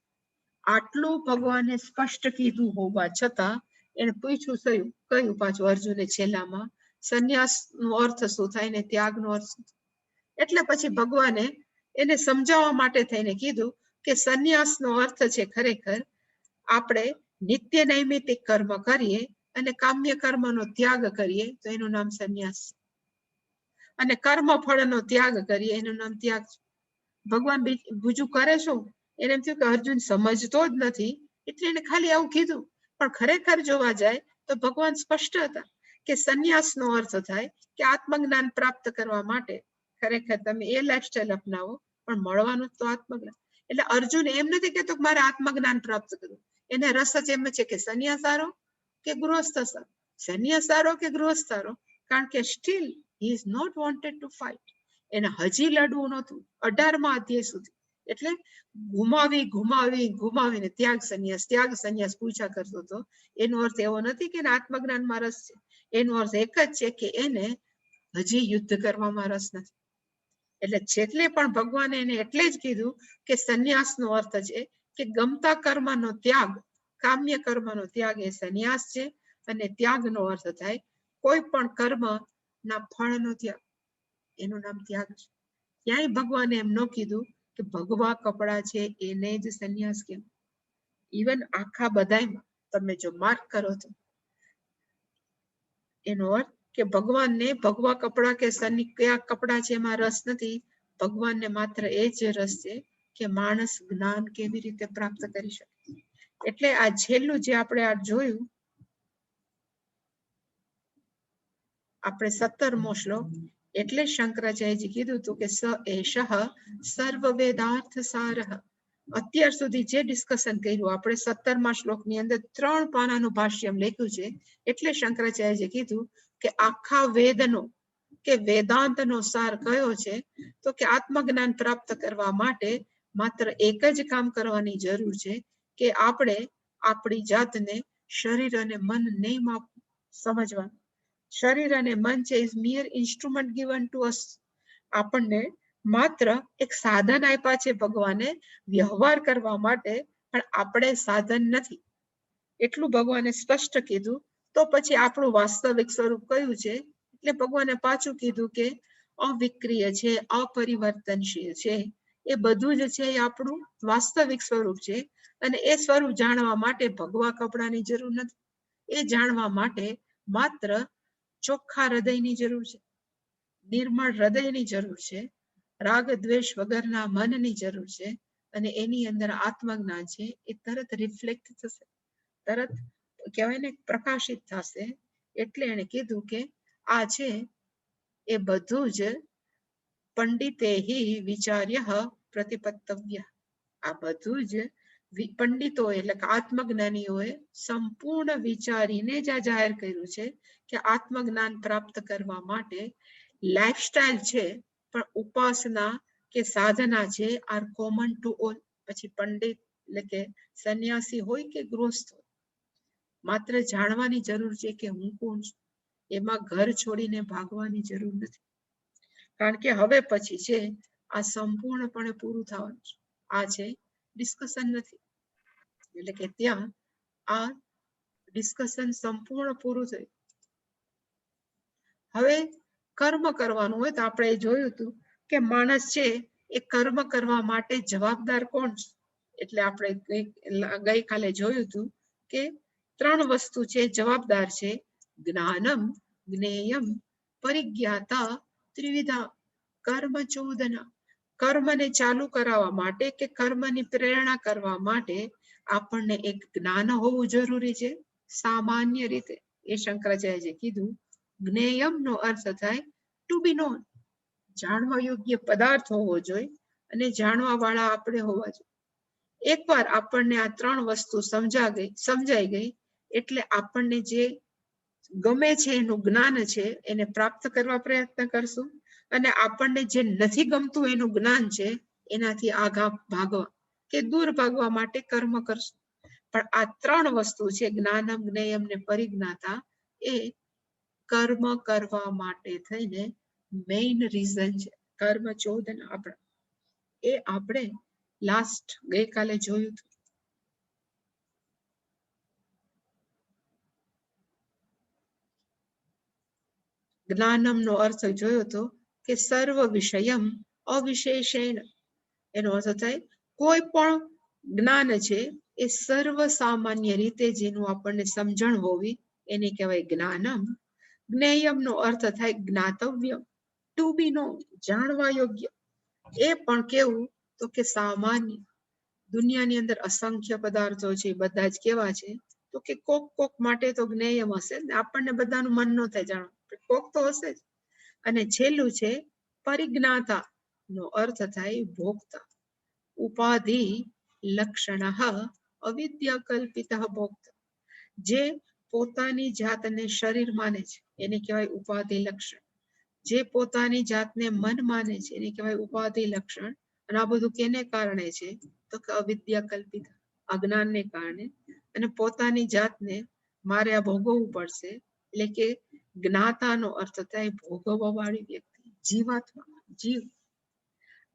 આટલું ભગવાને સ્પષ્ટ કીધું હોવા છતાં એને પૂછ્યું કયું પાછું અર્જુને છેલ્લામાં સંન્યાસ નો અર્થ શું થાય ને ત્યાગ નો અર્થ શું થાય. એટલે પછી ભગવાને એને સમજાવવા માટે થઈને કીધું કે સંન્યાસ નો અર્થ છે ખરેખર આપણે નિત્ય નૈમિતિક કર્મ કરીએ અને કામ્ય કર્મનો ત્યાગ કરીએ તો એનું નામ સંન્યાસ. અને કર્મ ફળનો ત્યાગ કરીએ એનું નામ ત્યાગ. ભગવાન બીજું કરે શું? એને એમ થયું કે અર્જુન સમજતો જ નથી એટલે એને ખાલી આવું કીધું. પણ ખરેખર જોવા જાય તો ભગવાન સ્પષ્ટ હતા કે સંન્યાસનો અર્થ થાય કે આત્મજ્ઞાન પ્રાપ્ત કરવા માટે ખરેખર તમે એ લાઈફસ્ટાઈલ અપનાવો પણ મળવાનું તો આત્મજ્ઞાન. એટલે અર્જુન એમ નથી કહેતો કે મારે આત્મજ્ઞાન પ્રાપ્ત કરવું. એને રસ જ એમ છે કે સંન્યાસ સારો કે ગૃહસ્થ સારો, સંન્યાસ સારો કે ગૃહસ્થ સારો. કારણ કે still he is not wanted to fight. એને હજી લડવું નહોતું 18મા અધ્યાય સુધી. એટલે ઘુમાવીને ત્યાગ સંન્યાસ પૂછા કરતો હતો. એનો અર્થ એવો નથી કે આત્મજ્ઞાનમાં રસ છે. એનો અર્થ એક જ છે કે એને હજી યુદ્ધ કરવામાં રસ નથી. એટલે જેટલે પણ ભગવાને એને એટલે જ કીધું કે સંન્યાસનો અર્થ છે કે ગમતા કર્મનો ત્યાગ, કામ્ય કર્મનો ત્યાગ એ સંન્યાસ છે. અને ત્યાગનો અર્થ થાય કોઈ પણ કર્મના ફળનો ત્યાગ, એનું નામ ત્યાગ છે. ક્યાંય ભગવાને એમ ન કીધું કે ભગવા કપડા છે એને જ સંન્યાસ કેમ. ઇવન આખા બધાયમાં તમે જો માર્ક કરો તો એનો અર્થ કે ભગવાનને ભગવા કપડા કે કયા કપડા છે એમાં રસ નથી. ભગવાનને માત્ર એ જ રસ છે કે માણસ જ્ઞાન કેવી રીતે પ્રાપ્ત કરી શકે. એટલે આ છેલ્લું જે આપણે આ જોયું, આપણે 17મો શ્લોક, એટલે શંકરાચાર્યજી કીધું હતું કે સ એષઃ સર્વ વેદાર્થ સારઃ. અત્યાર સુધી જે ડિસ્કશન કર્યું આપણે 17મા શ્લોકની અંદર 3 પાનાનું ભાષ્ય લખ્યું છે. એટલે શંકરાચાર્યજી કીધું કે આખા વેદનો કે વેદાંતનો સાર કયો છે તો કે આત્મજ્ઞાન પ્રાપ્ત કરવા માટે માત્ર એક જ કામ કરવાની જરૂર છે કે આપણે આપણી જાતને શરીર અને મન નહીં સમજવાનું. શરીર અને મન છે is mere instrument given to અસ. આપણને માત્ર એક સાધન આપ્યા છે ભગવાને વ્યવહાર કરવા માટે, પણ આપણે સાધન નથી એટલું ભગવાને સ્પષ્ટ કીધું. તો પછી આપણું વાસ્તવિક સ્વરૂપ કયું છે? એટલે ભગવાને પાછું કીધું કે અવિક્રિય છે, અપરિવર્તનશીલ છે. એ બધું જ છે એ આપણું વાસ્તવિક સ્વરૂપ છે. અને એ સ્વરૂપ જાણવા માટે ભગવા કપડાની જરૂર નથી. એ જાણવા માટે માત્ર ચોખ્ખા હૃદયની જરૂર છે, નિર્મળ હૃદયની જરૂર છે, રાગ દ્વેષ વગરના મનની જરૂર છે. અને એની અંદર આત્મજ્ઞાન છે એ તરત રિફ્લેક્ટ થશે, તરત કહેવાય ને પ્રકાશિત થશે. એટલે એને કીધું કે આ છે એ બધું જ પંડિતે વિચાર્ય પ્રતિપત્તવ્ય. આ બધું જ પંડિતો એટલે કે આત્મજ્ઞાનીઓએ સંપૂર્ણ વિચારીને જ આ જાહેર કર્યું છે કે આત્મજ્ઞાન પ્રાપ્ત કરવા માટે લાઈફસ્ટાઈલ છે પણ ઉપાસના કે સાધના છે આર કોમન ટુ ઓલ. પછી પંડિત એટલે કે સંન્યાસી હોય કે ગૃહસ્થ હોય, માત્ર જાણવાની જરૂર છે કે હું કોણ છું. એમાં ઘર છોડીને ભાગવાની જરૂર નથી. કારણ કે હવે પછી છે આ સંપૂર્ણપણે પૂરું થવાનું છે. આ છે ડિસ્કશન નથી. એટલે કે ત્યાં આ ડિસ્કશન સંપૂર્ણ પૂરું થયું. હવે કર્મ કરવાનું હોય તો આપણે જોયું હતું કે માણસ છે એ કર્મ કરવા માટે જવાબદાર કોણ છે? એટલે આપણે ગઈકાલે જોયું હતું કે 3 વસ્તુ છે જવાબદાર છે. જ્ઞાનમ, જ્ઞેયમ, પરિજ્ઞાતા ત્રિવિધા. કર્મ ચોદના. કર્મને ચાલુ કરાવવા માટે કે કર્મની પ્રેરણા કરવા માટે આપણને એક જ્ઞાન હોવું જરૂરી છે સામાન્ય રીતે. એ શંકરાચાર્યજીએ કીધું જ્ઞેયમનો અર્થ થાય ટુ બી નોન, જાણવા યોગ્ય પદાર્થ હોવો જોઈએ અને જાણવા વાળા આપણે હોવા જોઈએ. એકવાર આપણને આ 3 વસ્તુ સમજાઈ ગઈ એટલે આપણને જે ગમે છે એનું જ્ઞાન છે એને પ્રાપ્ત કરવા પ્રયત્ન કરશું. અને આપણને જે નથી ગમતું એનું જ્ઞાન છે એનાથી આઘા ભાગવા કે દૂર ભાગવા માટે કર્મ કરશું. પણ આ ત્રણ વસ્તુ છે, જ્ઞાનમ, જ્ઞેયમ ને પરિજ્ઞાતા, એ કર્મ કરવા માટે થઈને મેઇન રીઝન છે. કર્મ ચોદન આપણા, એ આપણે લાસ્ટ ગઈકાલે જોયું હતું. જ્ઞાનમ નો અર્થ જોયો તો કે સર્વ વિષયમ અવિશેષેણ. એનો અર્થ થાય કોઈ પણ જ્ઞાન છે એ સર્વ સામાન્ય રીતે જેનું આપણને સમજણ હોવી એને કહેવાય જ્ઞાનમ. જ્ઞેયમ નો અર્થ થાય જ્ઞાતવ્ય, ટુ બી નો, જાણવા યોગ્ય. એ પણ કેવું તો કે સામાન્ય. દુનિયાની અંદર અસંખ્ય પદાર્થો છે, બધા જ કેવા છે તો કે કોક કોક માટે તો જ્ઞેયમ હશે ને, આપણને બધાનું મન ન થાય જાણવા, કોક તો હશે જ. અને છેલ્લું છે પરિજ્ઞાતા, નો અર્થ થાય ભોગતા. ઉપાધિ લક્ષણ અવિદ્યા કલ્પિત ભોગતા. જે પોતાની જાતને શરીર માને છે એને કહેવાય ઉપાધિ લક્ષણ. જે પોતાની જાતને મન માને છે એને કહેવાય ઉપાધિ લક્ષણ. અને આ બધું કેને કારણે છે તો કે અવિદ્યા કલ્પિત, અજ્ઞાનને કારણે. અને પોતાની જાતને મારે આ ભોગવવું પડશે, એટલે કે જ્ઞાતાનો અર્થ થાય ભોગવવા વાળી વ્યક્તિ, જીવાત્મા, જીવ.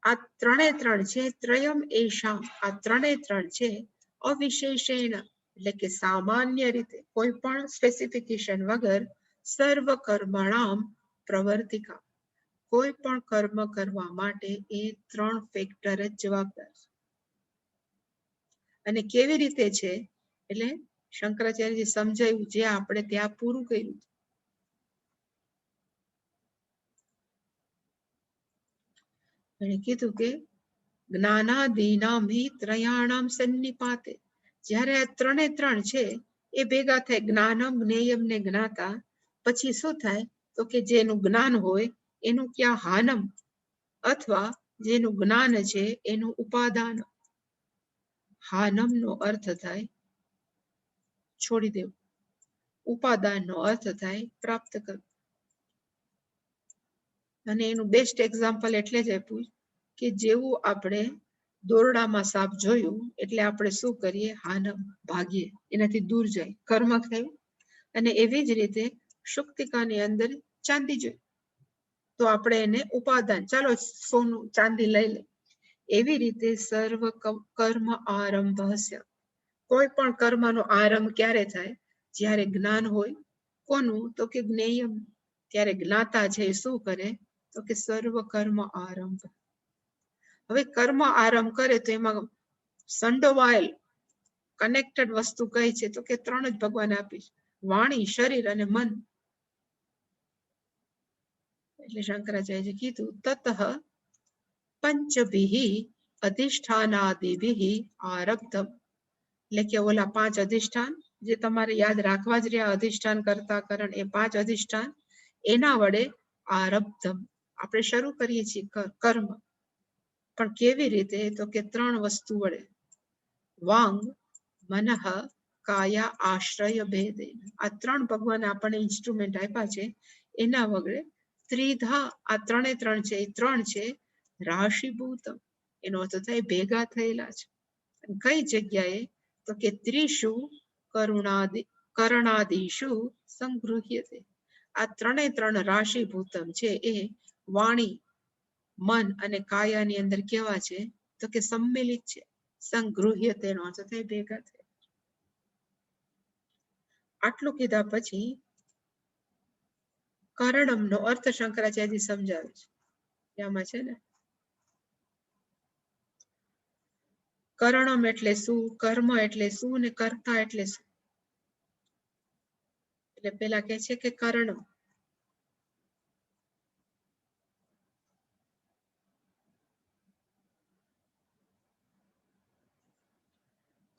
આ ત્રણ છે ત્રયમ એષામ, આ ત્રણ છે અવિશેષેણ, એટલે કે સામાન્ય રીતે કોઈ પણ સ્પેસિફિકેશન વગર સર્વ કર્મણામ પ્રવર્તિકા. કોઈ પણ કર્મ કરવા માટે એ ત્રણ ફેક્ટર જ જવાબદાર છે. અને કેવી રીતે છે એટલે શંકરાચાર્યજી સમજાયું, જે આપણે ત્યાં પૂરું કર્યું. એને કીધું કે જ્ઞાનાદીનામ હિ ત્રયાણામ સન્નિપાતે. જ્યારે આ ત્રણ છે એ ભેગા થાય, જ્ઞાનમ, જ્ઞેયમ ને જ્ઞાતા, પછી શું થાય તો કે જેનું જ્ઞાન હોય એનું ક્યાં હાનમ, અથવા જેનું જ્ઞાન છે એનું ઉપાદાન. હાનમ નો અર્થ થાય છોડી દેવું, ઉપાદાન નો અર્થ થાય પ્રાપ્ત કરવું. અને એનું બેસ્ટ એક્ઝામ્પલ એટલે જ આપ્યું કે જેવું આપણે દોરડામાં સાપ જોયું એટલે આપણે શું કરીએ, હાનમ, ભાગીએ, એનાથી દૂર જાય, કર્મ થયું. અને એવી જ રીતે શુક્તિકાની અંદર ચાંદી જોઈ તો આપણે એને ઉપાદાન, ચાલો સોનું ચાંદી લઈ લે. એવી રીતે સર્વ કર્મ આરંભ હશે. કોઈ પણ કર્મનો આરંભ ક્યારે થાય, જ્યારે જ્ઞાન હોય. કોનું તો કે જ્ઞેયમ. ત્યારે જ્ઞાતા છે શું કરે તો કે સર્વ કર્મ આરંભ. હવે કર્મ આરંભ કરે તો એમાં સંડોવાયેલ કનેક્ટેડ વસ્તુ કઈ છે તો કે ત્રણ જ ભગવાને આપી, વાણી, શરીર અને મન. એટલે શંકરાચાર્યજી કીધું તતઃ પંચભિઃ અધિષ્ઠાનાદિભિઃ આરબ્ધમ. એટલે કે ઓલા 5 અધિષ્ઠાન જે તમારે યાદ રાખવા જ રહ્યા, અધિષ્ઠાન, કર્તા, કરણ, એ 5 અધિષ્ઠાન, એના વડે આરબ્ધમ, આપણે શરૂ કરીએ છીએ કર્મ. પણ કેવી રીતે તો કે 3 વસ્તુ વડે, વાંગ, મનઃ, કાયા આશ્રય ભેદે. આ 3 ભગવાન આપણને ઇન્સ્ટ્રુમેન્ટ આપ્યા છે. એના વગર ત્રિધા, આ ત્રણે છે એ 3 છે રાશિભૂતમ, એનો અર્થ થાય ભેગા થયેલા છે. કઈ જગ્યાએ તો કે ત્રિષુ કરણાદિષુ સંગૃહ્યતે. આ ત્રણે 3 રાશિભૂતમ છે એ વાણી, મન અને કાયાની અંદર કેવા છે તો કે સંમેલિત છે. સંગૃહ્યતે નો અર્થ થાય ભેગા થયા. આટલું કીધા પછી કરણમ નો અર્થ શંકરાચાર્યજી સમજાવે છે. આમાં છે ને કરણમ એટલે શું, કર્મ એટલે શું ને કર્તા એટલે શું. એટલે પેલા કહે છે કે કરણમ,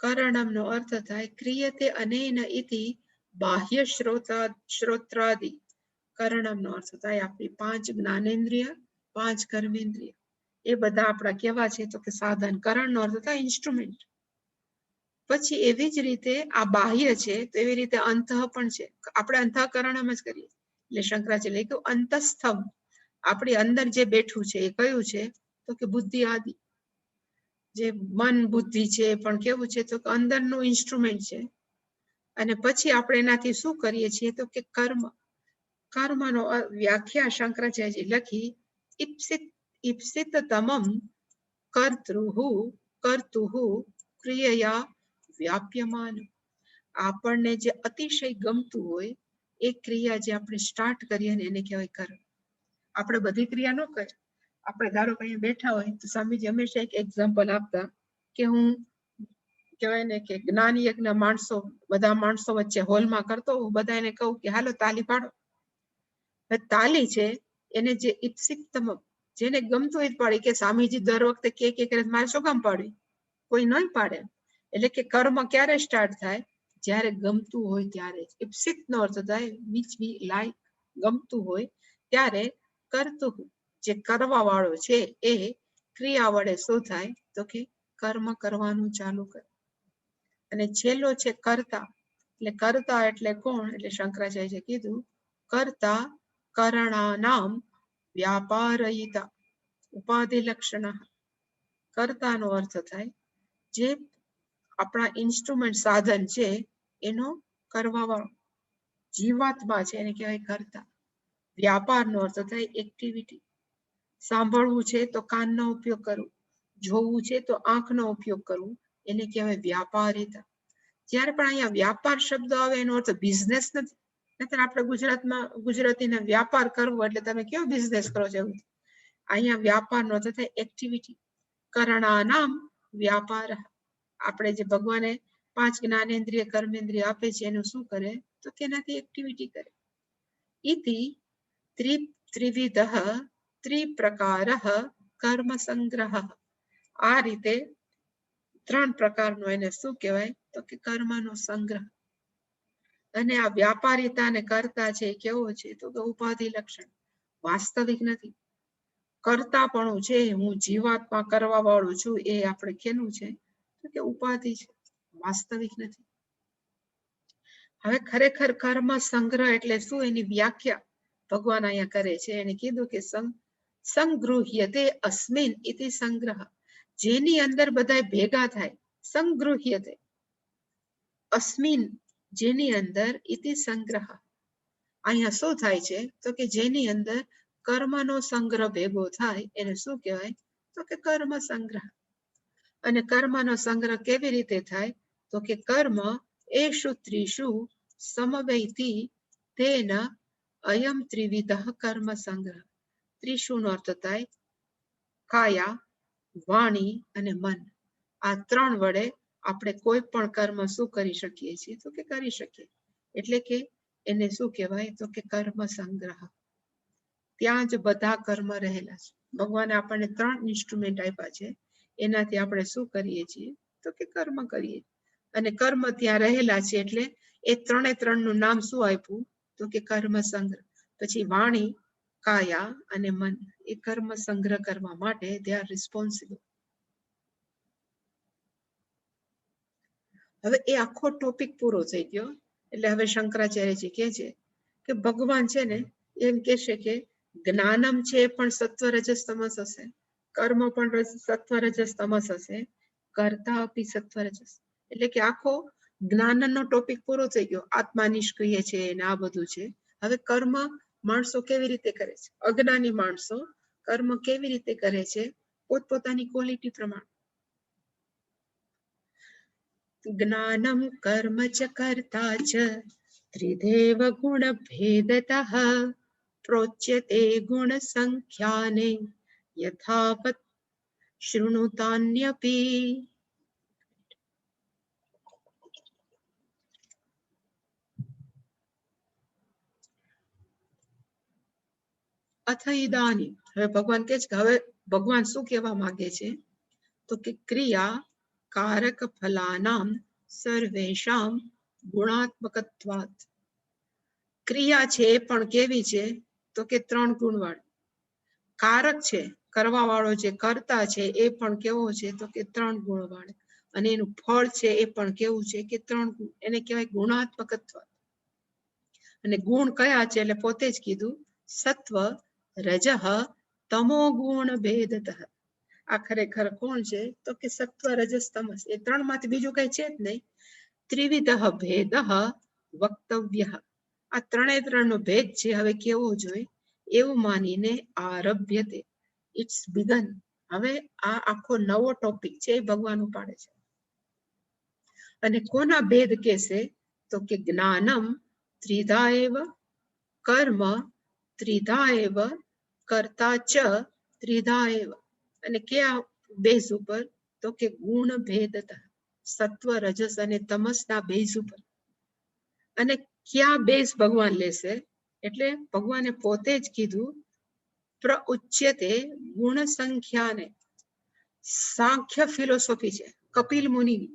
કરણમ નો અર્થ થાય ક્રિયતે અનેન ઇતિ બાહ્ય શ્રોત્રાદિ. કરણમ નો અર્થ થાય આપણી 5 જ્ઞાનેન્દ્રિય, 5 કર્મેન્દ્રિય, એ બધા આપણા કેવા છે તો કે સાધન. કરણ નો અર્થ થાય ઇન્સ્ટ્રુમેન્ટ. પછી એવી જ રીતે આ બાહ્ય છે તો એવી રીતે અંતઃ પણ છે. આપણે અંતઃકરણમ જ કરીએ. એટલે શંકરાચાર્ય કહ્યું અંતસ્થમ, આપણી અંદર જે બેઠું છે એ કયું છે તો કે બુદ્ધિ આદિ. જે મન બુદ્ધિ છે પણ કેવું છે તો અંદરનું ઇન્સ્ટ્રુમેન્ટ છે અને પછી આપણે એનાથી શું કરીએ છીએ તો કે કર્મ. કર્મનો વ્યાખ્યા શંકરાચાર્યજી લખી ઈપ્સિત તમમ કર્તુહુ ક્રિયયા વ્યાપ્યમાન. આપણને જે અતિશય ગમતું હોય એ ક્રિયા જે આપણે સ્ટાર્ટ કરીએ ને એને કહેવાય કર્મ. આપણે બધી ક્રિયા ન કરીએ. આપણે ધારો કે અહીંયા બેઠા હોય તો સ્વામીજી હંમેશા એક એક્ઝામ્પલ આપતા કે હું કહેવાય ને કે જ્ઞાન યજ્ઞ માણસો બધા માણસો વચ્ચે હોલમાં કરતો હું બધાને કહું કે હાલો તાલી પાડો. તાલી છે એને જે ઈપ્સિતમ જેને ગમતું હોય પાડી કે સ્વામીજી દર વખતે કે મારે શું કામ પાડવી, કોઈ નહીં પાડે. એટલે કે કર્મ ક્યારે સ્ટાર્ટ થાય જ્યારે ગમતું હોય ત્યારે. ઈપ્સિત નો અર્થ થાય વિચ વી લાઈક, ગમતું હોય ત્યારે કરતું જે કરવા વાળો છે એ ક્રિયા વડે શું થાય તો કે કર્મ કરવાનું ચાલુ કરે. અને છેલ્લો છે કર્તા. એટલે કર્તા એટલે કોણ? એટલે શંકરાચાર્યએ કીધું કર્તા કરણાનામ વ્યાપારયિતા ઉપાધિ લક્ષણ. કર્તાનો અર્થ થાય જે આપણા ઇન્સ્ટ્રુમેન્ટ સાધન છે એનો કરવા વાળો જીવાત્મા છે એને કહેવાય કર્તા. વ્યાપારનો અર્થ થાય એક્ટિવિટી. સાંભળવું છે તો કાનનો ઉપયોગ કરવો, જોવું છે તો આંખનો ઉપયોગ કરવો, એને કહેવાય વ્યાપારિતા. જ્યારે પણ અહીંયા વ્યાપાર શબ્દ આવે એનો અર્થ બિઝનેસ નથી. નહીતર આપણે ગુજરાતીને વ્યાપાર કરવો એટલે તમે કેવો બિઝનેસ કરો છો એવું. અહીંયા વ્યાપારનો અર્થ થાય એક્ટિવિટી. કરણાનામ વ્યાપાર. આપણે જે ભગવાને 5 જ્ઞાનેન્દ્રિય કર્મેન્દ્રિય આપે છે એનું શું કરે તો તેનાથી એક્ટિવિટી કરે. ઇતિ ત્રિવિધ ત્રિપ્રકાર કર્મ સંગ્રહ. આ રીતે 3 પ્રકારનો એને શું કહેવાય તો કે કર્મનો સંગ્રહ. અને આ વ્યાપારિતા અને કર્તા છે કેવો છે તો કે ઉપાધિ લક્ષણ, વાસ્તવિક નથી. કર્તાપણું છે હું જીવાત્મા કરવા વાળું છું એ આપણે કેનું છે તો કે ઉપાધિ છે, વાસ્તવિક નથી. હવે ખરેખર કર્મ સંગ્રહ એટલે શું એની વ્યાખ્યા ભગવાન અહીંયા કરે છે. એને કીધું કે સંગૃહ્યતે અસ્મિન ઇતિ સંગ્રહ. જેની અંદર બધા ભેગા થાય, સંગૃહ્યતે અસ્મિન જેની અંદર ઇતિ સંગ્રહ. અહીંયા શું થાય છે તો કે જેની અંદર કર્મનો સંગ્રહ ભેગો થાય એને શું કહેવાય તો કે કર્મ સંગ્રહ. અને કર્મનો સંગ્રહ કેવી રીતે થાય તો કે કર્મ એષુ ત્રિષુ સમવૈતી તેન અયમ ત્રિવિધ કર્મ સંગ્રહ. ત્રિષુ નો અર્થ થાય કાયા, વાણી અને મન. આ 3 વડે આપણે કોઈ પણ કર્મ શું કરી શકીએ છીએ તો કે કરી શકીએ. એટલે કે એને શું કહેવાય તો કે કર્મ સંગ્રહ. ત્યાં જ બધા કર્મ રહેલા છે. ભગવાને આપણને 3 ઇન્સ્ટ્રુમેન્ટ આપ્યા છે એનાથી આપણે શું કરીએ છીએ તો કે કર્મ કરીએ. અને કર્મ ત્યાં રહેલા છે એટલે એ 3 નું નામ શું આપ્યું તો કે કર્મ સંગ્રહ. પછી વાણી, કાયા અને મન એ કર્મ સંગ્રહ કરવા માટે દે આર રિસ્પોન્સિબલ. હવે એ આખો ટોપિક પૂરો થઈ ગયો. એટલે હવે શંકરાચાર્યજી કહે છે કે ભગવાન છે ને એમ કહેશે કે જ્ઞાનમ છે પણ સત્વ રજસ તમસ હશે, કર્મ પણ સત્વ રજસ તમસ હશે, કર્તા અપી સત્વ રજસ. એટલે કે આખો જ્ઞાનનો ટોપિક પૂરો થઈ ગયો. આત્મા નિષ્ક્રિય છે ને આ બધું છે. હવે કર્મ માણસો કેવી રીતે કરે છે, અજ્ઞાની માણસો કર્મ કેવી રીતે કરે છે પોતપોતાની ક્વોલિટી પ્રમાણે. જ્ઞાનમ કર્મ ચ કર્તા ચ ત્રિદેવ ગુણ ભેદતઃ પ્રોચ્યતે ગુણ સંખ્યાને યથાવત શૃણુતાન્યપી. અથ ઇદાની. હવે ભગવાન કહે છે કે હવે ભગવાન શું કહેવા માંગે છે તો કે ક્રિયા કારક ફલાનામ સર્વેષામ ગુણાત્મકત્વાત. ક્રિયા છે પણ કેવી છે તો કે 3 ગુણવાળી. કારક છે કરવા વાળો જે કર્તા છે એ પણ કેવો છે તો કે 3 ગુણવાળો. અને એનું ફળ છે એ પણ કેવું છે કે 3 ગુણ. એને કહેવાય ગુણાત્મકત્વ. અને ગુણ કયા છે એટલે પોતે જ કીધું સત્વ રજઃ તમો ગુણ ભેદતઃ. આ ખરેખર કોણ છે? તો કે સત્વ રજસ તમસ. એ ત્રણમાંથી બીજું કઈ છે જ નહીં. ત્રિવિધ ભેદ વક્તવ્ય. આ ત્રણનો ભેદ છે, હવે કેવો જોઈએ એવું માનીને આરભ્યતે, ઇટ્સ બિગન. હવે આ આખો નવો ટોપિક છે એ ભગવાન ઉપાડે છે. અને કોના ભેદ કેસે? તો કે જ્ઞાનમ ત્રિધા એવ, કર્મ ત્રિધા એવ, કર્તા ચ ત્રિધા એવ. અને કયા બેઝ ઉપર? તો કે ગુણ ભેદતા, સત્વ રજસ અને તમસના બેઝ ઉપર. અને ક્યાં બેઝ ભગવાન લેશે? એટલે ભગવાને પોતે જ કીધું પ્રઉચ્યતે ગુણ સંખ્યાને. સાંખ્ય ફિલોસોફી છે કપિલ મુનિની,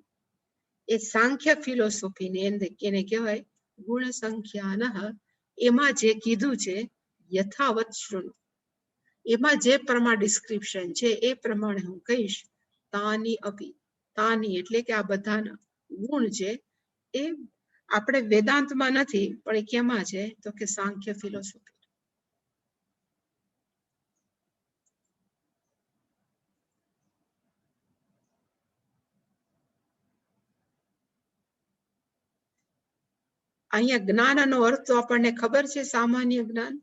એ સાંખ્ય ફિલોસોફીની અંદર એને કહેવાય ગુણ સંખ્યાન. એમાં જે કીધું છે યથાવત શૃણુ, એમાં જે પ્રમાણે ડિસ્ક્રિપ્શન છે એ પ્રમાણે હું કહીશ. તાની અપી, તાની એટલે કે આ બધાના ગુણ છે એ આપણે વેદાંતમાં નથી, પણ એ કેમાં છે? તો કે સાંખ્ય ફિલોસોફી. અહીંયા જ્ઞાનનો અર્થ તો આપણને ખબર છે, સામાન્ય જ્ઞાન.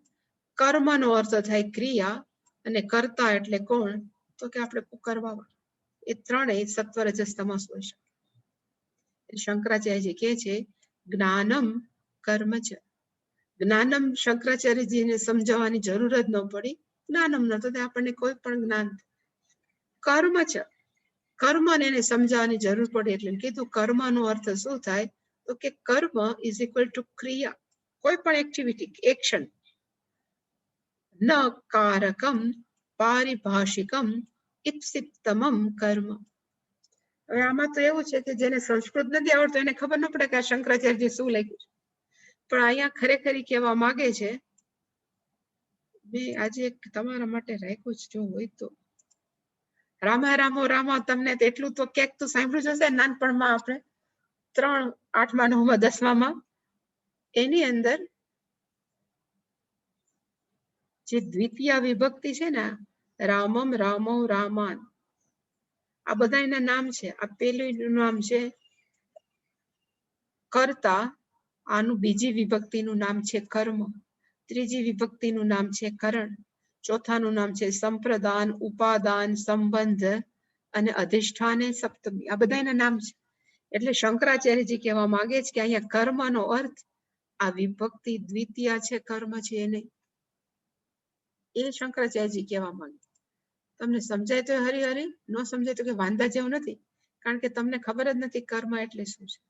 કર્મનો અર્થ થાય ક્રિયા, અને કર્તા એટલે કોણ? તો કે આપણે કરવા. એ ત્રણેય સત્વ રજસ તમસ હોય છે. શંકરાચાર્યજી કહે છે જ્ઞાનમ કર્મ છે. જ્ઞાનમ શંકરાચાર્યજીને સમજાવવાની જરૂર જ ન પડી. જ્ઞાનમ ન તો આપણને કોઈ પણ જ્ઞાન. કર્મ છે, કર્મને એને સમજાવવાની જરૂર પડે એટલે કીધું કર્મનો અર્થ શું થાય? તો કે કર્મ ઇઝ ઇક્વલ ટુ ક્રિયા, કોઈ પણ એક્ટિવિટી, એક્શન. ન કારકમ પારિભાષિકમ ઇપ્સિતમમ કર્મ. હવે આમાં તો એવું છે કે જેને સંસ્કૃત નથી આવડતું એને ખબર ન પડે કે આ શંકરાચાર્યજી શું લખ્યું છે. પણ અહીંયા ખરેખર કહેવા માંગે છે, મેં આજે તમારા માટે રાખ્યું છે, જો હોય તો. રામા રામો રામા, તમને એટલું તો ક્યાંક તો સાંભળ્યું હશે નાનપણમાં, આપણે 3, 8મા 9મા 10મા, એની અંદર જે દ્વિતીય વિભક્તિ છે ને, રામમ રામો રામાન, આ બધા એના નામ છે. આ પેલું નામ છે કર્તા, આનું બીજી વિભક્તિનું નામ છે કર્મ, ત્રીજી વિભક્તિનું નામ છે કરણ, ચોથાનું નામ છે સંપ્રદાન, ઉપાદાન, સંબંધ અને અધિષ્ઠાને સપ્તમી. આ બધા એના નામ છે. એટલે શંકરાચાર્યજી કહેવા માંગે છે કે અહીંયા કર્મનો અર્થ આ વિભક્તિ દ્વિતીય છે, કર્મ છે એને, એ શંકરાચાર્યજી કહેવા માંગે. તમને સમજાય તો હરિહરિ, ન સમજાય તો કે વાંધા જેવું નથી, કારણ કે તમને ખબર જ નથી કર્મ એટલે શું છે.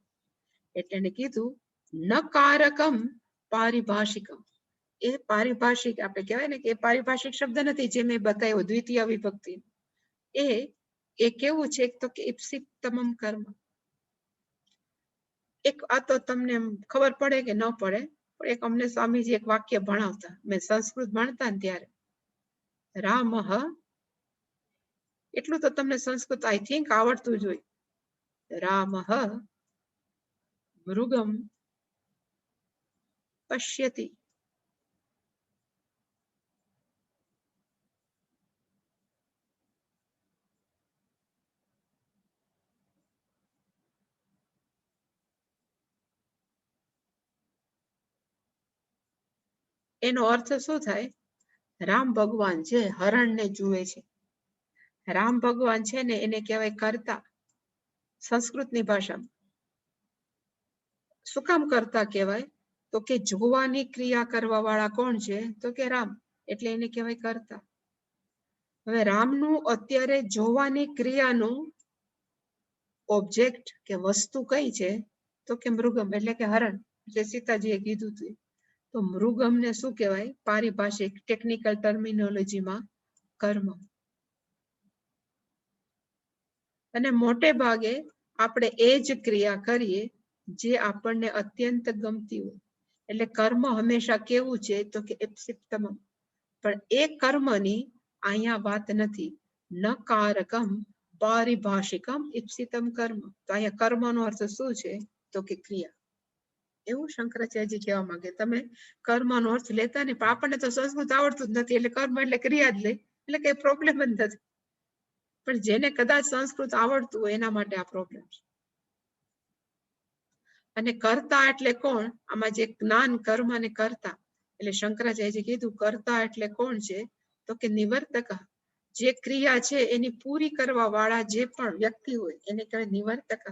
એટલે એને કીધું નકારકમ પારિભાષિકમ. એ પારિભાષિક આપણે કહેવાય ને કે પારિભાષિક શબ્દ નથી, જે મેં બતાવ્યો દ્વિતીય વિભક્તિ. એ કેવું છે? તો કે ઇપ્સિતમમ કર્મ. એક આ તો તમને ખબર પડે કે ન પડે, પણ એક અમને સ્વામીજી એક વાક્ય ભણાવતા, મેં સંસ્કૃત ભણતા ને ત્યારે, રામ એટલું તો તમને સંસ્કૃત આઈ થિંક આવડતું જ હોય. રામ મૃગમ પશ્યતિ. એનો અર્થ શું થાય? રામ ભગવાન છે હરણને જુએ છે. રામ ભગવાન છે ને એને કહેવાય કર્તા સંસ્કૃતની ભાષામાં. શું કામ કર્તા કહેવાય? તો કે જોવાની ક્રિયા કરવા વાળા કોણ છે? તો કે રામ, એટલે એને કહેવાય કર્તા. હવે રામનું અત્યારે જોવાની ક્રિયાનું ઓબ્જેક્ટ કે વસ્તુ કઈ છે? તો કે મૃગમ, એટલે કે હરણ. જે સીતાજીએ કીધું હતું. તો મૃગમને શું કહેવાય પારિભાષિક ટેકનિકલ ટર્મિનોલોજીમાં? કર્મ. અને મોટે ભાગે આપણે એ જ ક્રિયા કરીએ જે આપણને અત્યંત ગમતી હોય. એટલે કર્મ હંમેશા કેવું છે? તો કે ઇપ્સિતમમ. પણ એ કર્મની અહીંયા વાત નથી. નકારકમ પારિભાષિકમ ઇપ્સિતમ કર્મ. તો અહીંયા કર્મનો અર્થ શું છે? તો કે ક્રિયા. એવું શંકરાચાર્યજી કહેવા માંગે. તમે કર્મનો અર્થ લેતા ને, પણ આપણને તો સંસ્કૃત આવડતું જ નથી, એટલે કર્મ એટલે ક્રિયા જ લે, એટલે કઈ પ્રોબ્લેમ જ નથી. પણ જેને કદાચ સંસ્કૃત આવડતું હોય એના માટે આ પ્રોબ્લેમ છે. અને કર્તા એટલે કોણ? આમાં જે જ્ઞાન, કર્મ અને કર્તા, એટલે શંકરાચાર્યજી કીધું કર્તા એટલે કોણ છે? તો કે નિવર્તક. જે ક્રિયા છે એની પૂરી કરવા વાળા જે પણ વ્યક્તિ હોય એને કહેવાય નિવર્તક.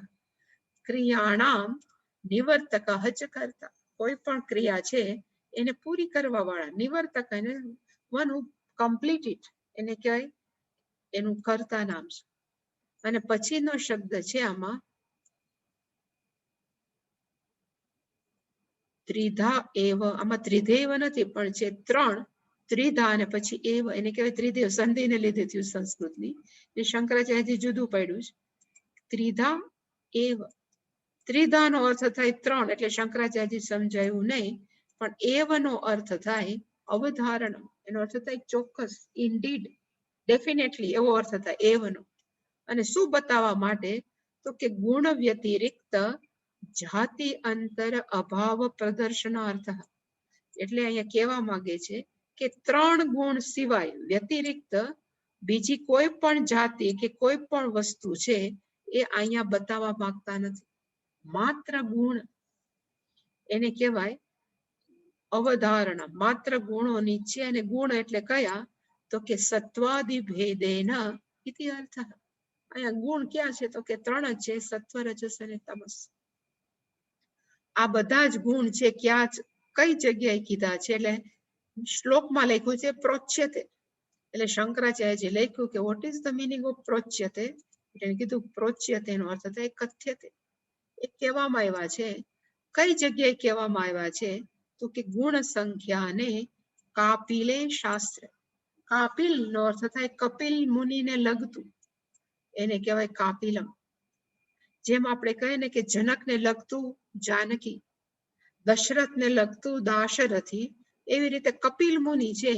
ક્રિયાણામ નિવર્તક હચ કર્તા. કોઈ પણ ક્રિયા છે એને પૂરી કરવા વાળા નિવર્તક, એને વન હુ કમ્પ્લીટ ઇટ, એને કહેવાય એનું કર્તા નામ છે. અને પછીનો શબ્દ છે આમાં ત્રિધા એવ. આમાં ત્રિધેવ નથી પણ છે ત્રણ, ત્રિધા અને પછી એવ, એને કહેવાય ત્રિદેવ. સંધિને લીધે થયું સંસ્કૃતની, એ શંકરાચાર્યજી જુદું પડ્યું છે. ત્રિધા એવ, ત્રિધાનો અર્થ થાય ત્રણ, એટલે શંકરાચાર્યજી સમજાયું નહીં, પણ એવનો અર્થ થાય અવધારણ, એનો અર્થ થાય ચોક્કસ, ઇનડીડ, ડેફિનેટલી, એવો અર્થ થાય એવનો. અને શું બતાવવા માટે? તો કે ગુણ વ્યતિરિક્ત જાતિ અંતર અભાવ પ્રદર્શનાર્થ. એટલે અહીંયા કહેવા માંગે છે કે ત્રણ ગુણ સિવાય વ્યતિરિક્ત બીજી કોઈ પણ જાતિ કે કોઈ પણ વસ્તુ છે એ અહીંયા બતાવવા માંગતા નથી. માત્ર ગુણ, એને કહેવાય અવધારણા. માત્ર ગુણોની છે. અને ગુણ એટલે કયા? તો કે સત્વાદિ ભેદેન ઇતિ અર્થ. અહીંયા ગુણ ક્યાં છે? તો કે ત્રણ જ છે, સત્વ, રજસ અને તમસ. આ બધા જ ગુણ છે ક્યાં, કઈ જગ્યાએ કીધા છે? એટલે શ્લોકમાં લખ્યું છે પ્રોચ્યતે. એટલે શંકરાચાર્યજી લખ્યું કે what is the meaning of પ્રોચ્યતે? એટલે કીધું પ્રોચ્યતે નો અર્થ થાય કથ્યતે. એ કહેવામાં આવ્યા છે. કઈ જગ્યાએ કહેવામાં આવ્યા છે? તો કે ગુણ સંખ્યાને કાપિલે શાસ્ત્ર. કાપિલ નો અર્થ થાય કપિલ મુનિને લગતું, એને કહેવાય કાપિલમ. જેમ આપણે કહીએ ને કે જનકને લગતું જાનકી, દશરથને લગતું દાશરથી, એવી રીતે કપિલ મુનિ છે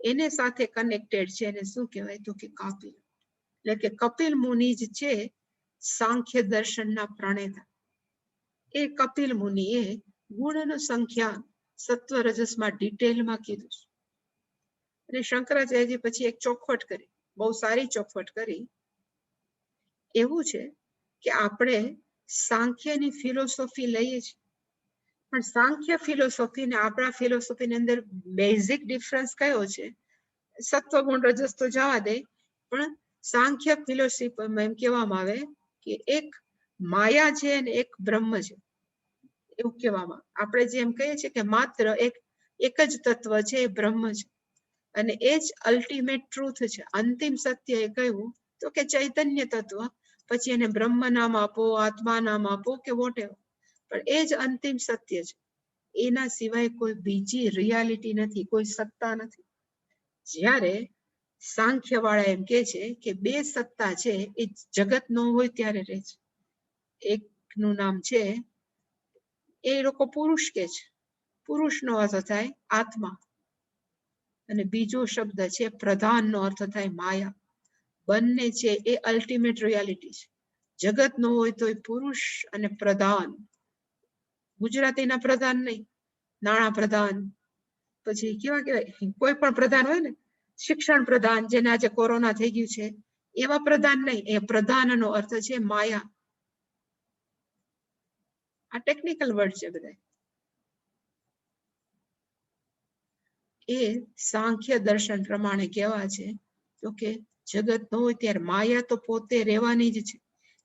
એને સાથે કનેક્ટેડ છે. એને શું કહેવાય? તો કે કાપિલ. એટલે કે કપિલ મુનિ જ છે સાંખ્ય દર્શનના પ્રણેતા. એ કપિલ મુનિએ ગુણનું સંખ્યા સત્વ રજસમાં ડિટેલમાં કીધું છે. અને શંકરાચાર્યજી પછી એક ચોખવટ કરી, બહુ સારી ચોખવટ કરી. એવું છે કે આપણે સાંખ્યની ફિલોસોફી લઈએ છીએ, પણ સાંખ્ય ફિલોસોફી ને આપણા ફિલોસોફીની અંદર બેઝિક ડિફરન્સ કયો છે? સત્વગુણ રજસ તો જવા દે, પણ સાંખ્ય ફિલોસોફીમાં એમ કહેવામાં આવે કે એક માયા છે અને એક બ્રહ્મ છે, એવું કહેવામાં. આપણે જેમ કહીએ છીએ કે માત્ર એક જ તત્વ છે, એ બ્રહ્મ છે, અને એ જ અલ્ટિમેટ ટ્રુથ છે. અંતિમ સત્ય એ કયું? તો કે ચૈતન્ય તત્વ. પછી એને બ્રહ્મ નામ આપો, આત્મા નામ આપો કે વોટેવર, પણ એ જ અંતિમ સત્ય છે. એના સિવાય કોઈ બીજી રિયાલિટી નથી, કોઈ સત્તા નથી. જ્યારે સાંખ્ય વાળા એમ કે છે કે બે સત્તા છે, એ જગત ન હોય ત્યારે રહે છે. એકનું નામ છે, એ લોકો પુરુષ કે છે, પુરુષનો અર્થ થાય આત્મા, અને બીજો શબ્દ છે પ્રધાનનો અર્થ થાય માયા. બંને છે એ અલ્ટિમેટ રિયાલિટી છે. જગત નો હોય તો પુરુષ અને પ્રધાન. ગુજરાતીના પ્રધાન નહીં, નાણાં પ્રધાન, પછી કેવા કહેવાય, કોઈ પણ પ્રધાન હોય ને, શિક્ષણ પ્રધાન, જેને આજે કોરોના થઈ ગયું છે, એવા પ્રધાન નહીં. એ પ્રધાનનો અર્થ છે માયા. આ ટેકનિકલ વર્ડ છે બધા. એ સાંખ્ય દર્શન પ્રમાણે કેવા છે તો કે જગત ન હોય ત્યારે માયા તો પોતે રહેવાની જ છે.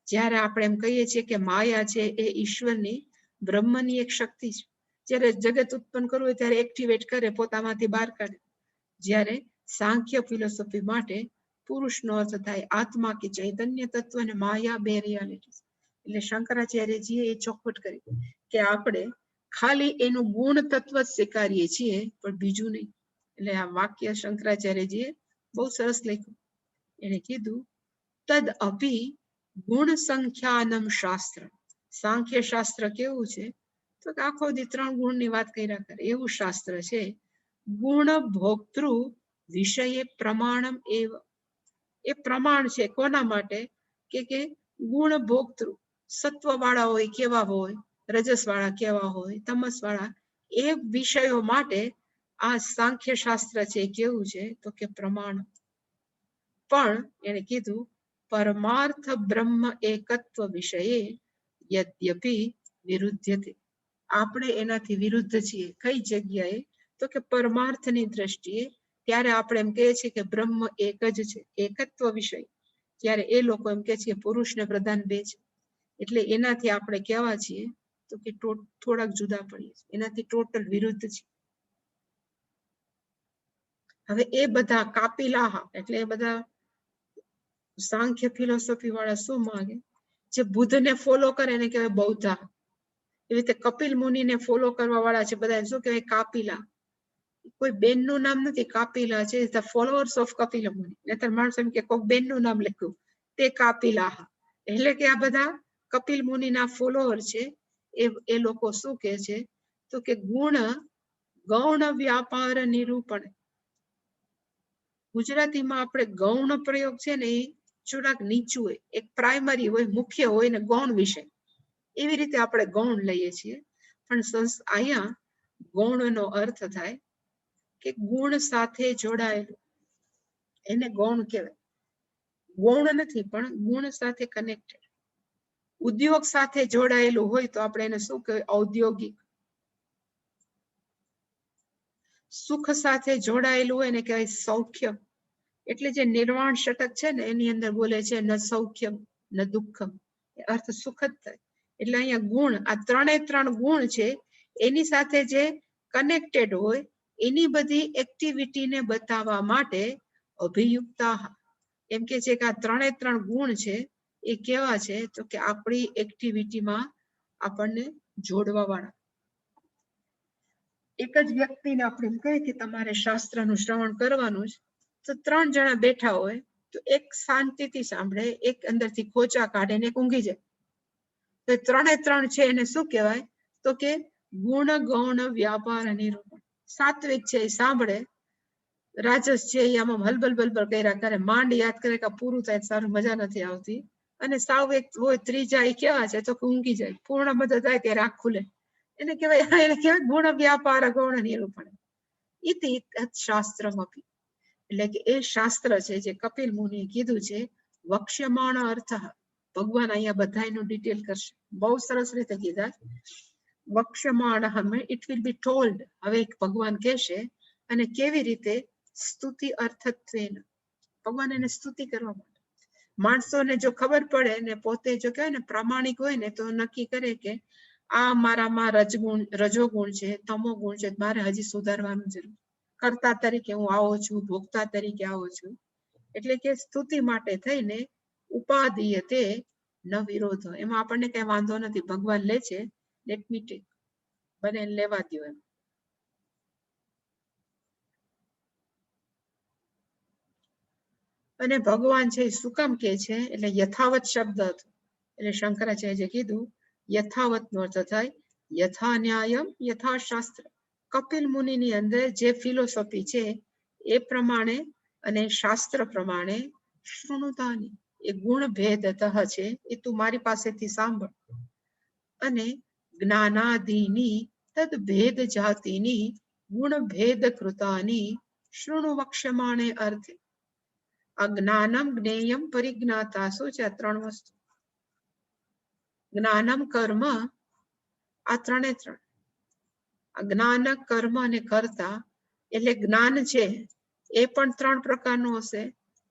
જ્યારે આપણે એમ કહીએ છીએ કે માયા છે એ ઈશ્વરની, બ્રહ્મની એક શક્તિ છે. જ્યારે જગત ઉત્પન્ન કરવું હોય ત્યારે એક્ટિવેટ કરે, પોતામાંથી બહાર કાઢે. જ્યારે સાંખ્ય ફિલોસોફી માટે પુરુષનો અર્થ થાય આત્મા કે ચૈતન્ય તત્વ, અને માયા બે રિયાલિટી. એટલે શંકરાચાર્યજીએ એ ચોખવટ કરી કે આપણે ખાલી એનું ગુણ તત્વ જ સ્વીકારીએ છીએ, પણ બીજું નહીં. એટલે આ વાક્ય શંકરાચાર્યજીએ બહુ સરસ લખ્યું. એને કીધું તદ અભી ગુણ સંખ્યાનમ શાસ્ત્ર. સાંખ્ય શાસ્ત્ર કેવું છે? તો આખો દી 3 ગુણની વાત કર્યા કરે, એવું શાસ્ત્ર છે. ગુણ ભોક્તૃ વિષયે પ્રમાણમ એવ. એ પ્રમાણ છે કોના માટે? કે ગુણ ભોક્તૃ, સત્વ વાળા હોય કેવા હોય, રજસ વાળા કેવા હોય, તમસ વાળા, એ વિષયો માટે આ સાંખ્ય શાસ્ત્ર છે કેવું છે? તો કે પ્રમાણ. પણ એને કીધું પરમાર્થ બ્રહ્મ એકત્વ વિષયે યદ્યપિ વિરુદ્ધ્યતે. આપણે એનાથી વિરુદ્ધ છીએ. કઈ જગ્યાએ? તો કે પરમાર્થની દ્રષ્ટિએ. ત્યારે આપણે એમ કહીએ છીએ કે બ્રહ્મ એક જ છે, એકત્વ વિષય. ત્યારે એ લોકો એમ કહે છે પુરુષ ને પ્રધાન બે છે. એટલે એનાથી આપણે કેવા છીએ તો કે થોડાક જુદા પડીએ છીએ, એનાથી ટોટલ વિરુદ્ધ છે. હવે એ બધા કાપિલાહા એટલે એ બધા સાંખ્ય ફિલોસોફી વાળા શું માંગે? જે બુદ્ધને ફોલો કરે એને કહેવાય બૌદ્ધા. એવી રીતે કપિલ મુનિને ફોલો કરવા વાળા છે બધા શું કહેવાય? કાપિલા. કોઈ બેનનું નામ નથી, કાપિલા છે, ધ ફોલોઅર્સ ઓફ કપિલ મુનિ. નહીતર માણસ એમ કે કોઈ બેનનું નામ લખ્યું તે કાપિલાહા. એટલે કે આ બધા કપિલ મુનિના ફોલોઅર છે. એ લોકો શું કહે છે તો કે ગુણ ગૌણ વ્યાપાર નિરૂપણ. ગુજરાતીમાં આપણે ગૌણ પ્રયોગ છે ને એ થોડાક નીચું હોય, એક પ્રાઇમરી હોય, મુખ્ય હોય ને ગૌણ વિષય. એવી રીતે આપણે ગૌણ લઈએ છીએ. પણ અહીંયા ગૌણનો અર્થ થાય કે ગુણ સાથે જોડાયેલું, એને ગૌણ કહેવાય. ગૌણ નથી પણ ગુણ સાથે કનેક્ટેડ. ઉદ્યોગ સાથે જોડાયેલું હોય તો આપણે એને શું કહેવાય? ઔદ્યોગિક. સુખ સાથે જોડાયેલું હોય એને કહેવાય સૌખ્ય. એટલે જે નિર્વાણ ષટક છે ને એની અંદર બોલે છે ન સૌખ્યમ ન દુઃખમ, અર્થ સુખ જ થાય. એટલે અહીંયા ગુણ, આ ત્રણે ત્રણ ગુણ છે એની સાથે જે કનેક્ટેડ હોય એની બધી એક્ટિવિટીને બતાવવા માટે અભિયુક્તા એમ કે છે કે આ ત્રણે ત્રણ ગુણ છે એ કેવા છે તો કે આપણી એક્ટિવિટીમાં આપણને જોડવા વાળા. એક જ વ્યક્તિને આપણે એમ કહીએ કે તમારે શાસ્ત્રનું શ્રવણ કરવાનું છે, તો ત્રણ જણા બેઠા હોય તો એક શાંતિથી સાંભળે, એક અંદરથી ખોચા કાઢે ને એક ઊંઘી જાય. તો ત્રણે ત્રણ છે એને શું કહેવાય તો કે ગુણ ગૌણ વ્યાપાર નિરૂપણ. સાત્વિક છે એ સાંભળે, રાજસ છે એ આમાં હલબલ બલબલ કર્યા કરે, માંડ યાદ કરે કે પૂરું થાય સારું, મજા નથી આવતી. અને સાવ એક હોય ત્રીજા એ કેવા છે તો કે ઊંઘી જાય. પૂર્ણ બધો થાય ત્યારે આંખ ખુલે. એને કહેવાય ગુણ વ્યાપાર ગૌણ નિરૂપણ. ઇતિ શાસ્ત્રમ અપી. એટલે કે એ શાસ્ત્ર છે જે કપિલ મુનિએ કીધું છે. વક્ષ્યમાણ અર્થ. ભગવાન અહીંયા બધાનું ડિટેલ કરશે, બહુ સરસ રીતે કીધા. વક્ષ્યમાણ ઇટ વિલ બી ટોલ્ડ. હવે ભગવાન કહેશે અને કેવી રીતે? સ્તુતિ અર્થત્વેન. ભગવાન એને સ્તુતિ કરવા માટે. માણસોને જો ખબર પડે ને પોતે જો કહેવાય ને પ્રામાણિક હોય ને તો નક્કી કરે કે આ મારામાં રજોગુણ છે, તમો ગુણ છે, મારે હજી સુધારવાનું જરૂર. કર્તા તરીકે હું આવો છું, ભોગતા તરીકે આવો છું. એટલે કે સ્તુતિ માટે થઈને ઉપાધિય તે ન વિરોધ. એમાં આપણને કઈ વાંધો નથી. ભગવાન લે છે, લેટ મી ટેક, બને લેવા દો એમ. અને ભગવાન છે શું કામ કે છે? એટલે યથાવત શબ્દ હતો. એટલે શંકરાચાર્ય કીધું યથાવત નો અર્થ થાય યથા ન્યાયમ યથા શાસ્ત્ર. કપિલ મુનિની અંદર જે ફિલોસોફી છે એ પ્રમાણે અને શાસ્ત્ર પ્રમાણે શૃણુતાની એ ગુણ ભેદતઃ છે એ તું મારી પાસેથી સાંભળ. અને જ્ઞાનાદિની તદ ભેદ જાતિની ગુણ ભેદ કૃતાની શૃણુ વક્ષ્યમાણે અર્થે. જ્ઞાનમ જ્ઞેયમ પરિજ્ઞાતા. શું છે આ ત્રણ વસ્તુ? જ્ઞાનમ કર્મ, આ ત્રણે ત્રણ. જ્ઞાન કર્મ અને કર્તા. એટલે જ્ઞાન છે એ પણ ત્રણ પ્રકારનું હશે,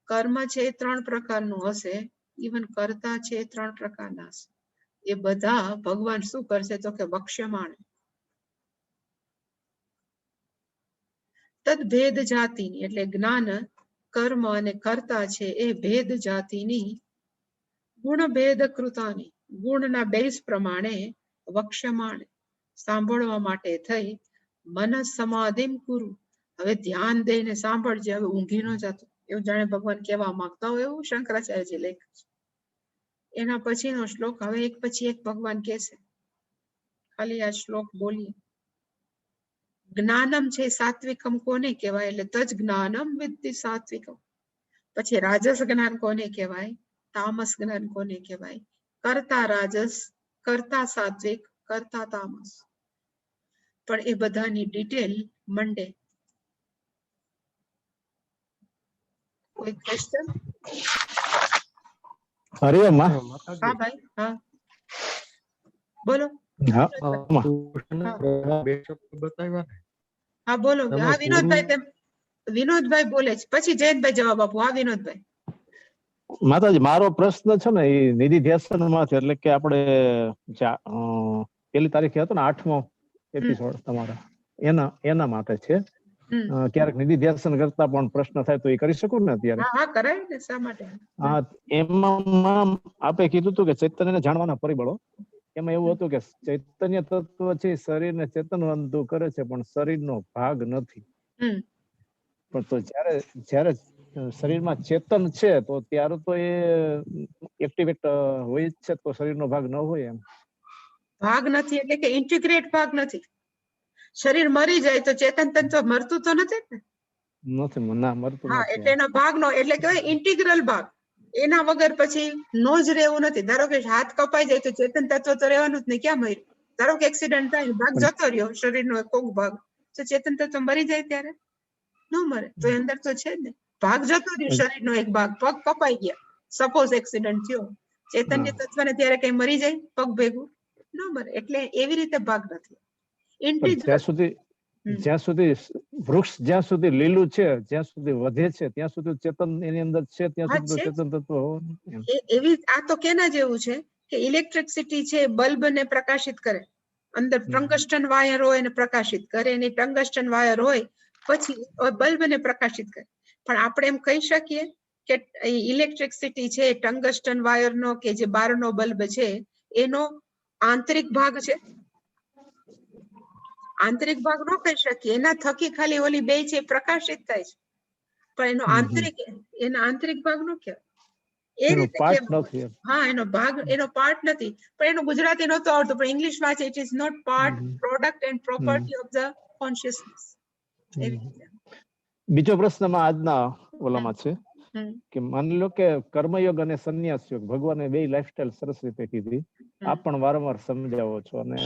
કર્મ છે એ ત્રણ પ્રકારનું હશે, ઇવન કર્તા છે એ ત્રણ પ્રકારના હશે. એ બધા ભગવાન શું કરશે તો કે વક્ષ્યમાણ. તદ ભેદ જાતિની એટલે જ્ઞાન કર્મ અને કર્તા છે એ ભેદ જાતિની ગુણ ભેદ કૃતાની ગુણના બેઝ પ્રમાણે વક્ષ્યમાણ સાંભળવા માટે થઈ મન સમાધિમ કુરુ. હવે ધ્યાન દઈને સાંભળજે, હવે ઊંઘી ન જતું. એવું જાણે ભગવાન કહેવા માંગતા હોય એવું શંકરાચાર્યજી લખ્યું છે. એના પછીનો શ્લોક હવે એક પછી એક ભગવાન કહેશે. ખાલી આ શ્લોક બોલીએ. જ્ઞાનમ છે સાત્વિકમ કોને કહેવાય? એટલે તજ જ્ઞાનમ વિદ્ધિ સાત્વિકમ. પછી રાજસ જ્ઞાન કોને કહેવાય? તામસ જ્ઞાન કોને કહેવાય? કર્તા રાજસ, કર્તા સાત્વિક, કર્તા તામસ. પણ એ બધાની ડિટેલ મંડે. કોઈ ક્વેશ્ચન? હરિઓમ માં. હા માતાજી ભાઈ, હા બોલો. હા માં. પુરુષને બે શબ્દ બતાવ્યા ને હા બોલો. તમે હા વિનોદભાઈ, વિનોદભાઈ બોલે છે, પછી જયંતભાઈ જવાબ આપો. હા વિનોદભાઈ. માતાજી, મારો પ્રશ્ન છે ને એ નિધિ ધ્યાસન માંથી, એટલે કે આપણે પેલી તારીખે હતો ને 8મો એપિસોડ તમારા, એના માટે છે. ક્યારેક નિધિ ધ્યાસન કરતા પણ પ્રશ્ન થાય તો એ કરી શકું ને અત્યારે? હા કરાય ને, શા માટે? હા, એમાં આપે કીધું હતું કે ચૈતન્યને જાણવાના પરિબળો. એમાં એવું હતું કે ચૈતન્ય તત્વ છે શરીરને ચેતનવંતું કરે છે, પણ શરીરનો ભાગ નથી. પણ તો જ્યારે શરીરમાં ચેતન છે તો ત્યારે તો એ એક્ટિવેટ હોય જ છે, તો શરીરનો ભાગ ન હોય એમ? ભાગ નથી એટલે કે ઇન્ટિગ્રેટ ભાગ નથી. શરીર મરી જાય તો ચેતન તત્વ મરતું તો નથી ને? નથી, ના મરતું હા, નથી. એટલે એનો ભાગ નો એટલે કહેવાય ઇન્ટિગ્રલ ભાગ. એના વગર પછી નો જ રહેવું નથી. ધારો કે હાથ કપાઈ જાય તો ચેતન તત્વ તો રહેવાનું જ નહીં. ક્યાં મર્યું? ધારો કે એક્સિડન્ટ થાય, ભાગ જતો રહ્યો શરીરનો કોક ભાગ, તો ચેતન તત્વ મરી જાય ત્યારે ન મરે. તો એ અંદર તો છે જ ને. ભાગ જતો રહ્યો શરીરનો એક ભાગ, પગ કપાઈ ગયા, સપોઝ એક્સિડન્ટ થયો, ચૈતન્ય તત્વને ત્યારે કઈ મરી જાય પગ ભેગું? ન મરે. એટલે એવી રીતે ભાગ નથી. જ્યાં સુધી વૃક્ષ જ્યાં સુધી લીલું છે, જ્યાં સુધી વધે છે, ત્યાં સુધી ચેતન એની અંદર છે, ત્યાં સુધી ચેતન તત્વ હોવાનું. એવી આ તો કેના જેવું છે કે ઇલેક્ટ્રિસિટી છે, બલ્બ ને પ્રકાશિત કરે. અંદર ટંગસ્ટન વાયર હોય એને પ્રકાશિત કરે, એની ટંગસ્ટન વાયર હોય પછી બલ્બ ને પ્રકાશિત કરે. પણ આપણે એમ કહી શકીએ કે ઇલેક્ટ્રિસિટી છે ટંગસ્ટન વાયર નો કે જે બહારનો બલ્બ છે એનો આંતરિક ભાગ છે? આંતરિક ભાગ ન કહી શકીએ. એના થકી ખાલી ઓલી બે છે પ્રકાશિત થાય છે, પણ એનો આંતરિક ભાગ નો કહેવાય. એ રીતે હા, એનો ભાગ, એનો પાર્ટ નથી. પણ એનું ગુજરાતી નહોતું આવડતું, પણ ઇંગ્લિશમાં છે, it is not part, product and property of the consciousness. બીજો પ્રશ્નમાં આજના ઓલામાં છે કે માની લો કે કર્મયોગ અને સંન્યાસ યોગ, ભગવાને બે લાઈફસ્ટાઈલ સરસ રીતે કીધી, આપ પણ વારંવાર સમજાવો છો, અને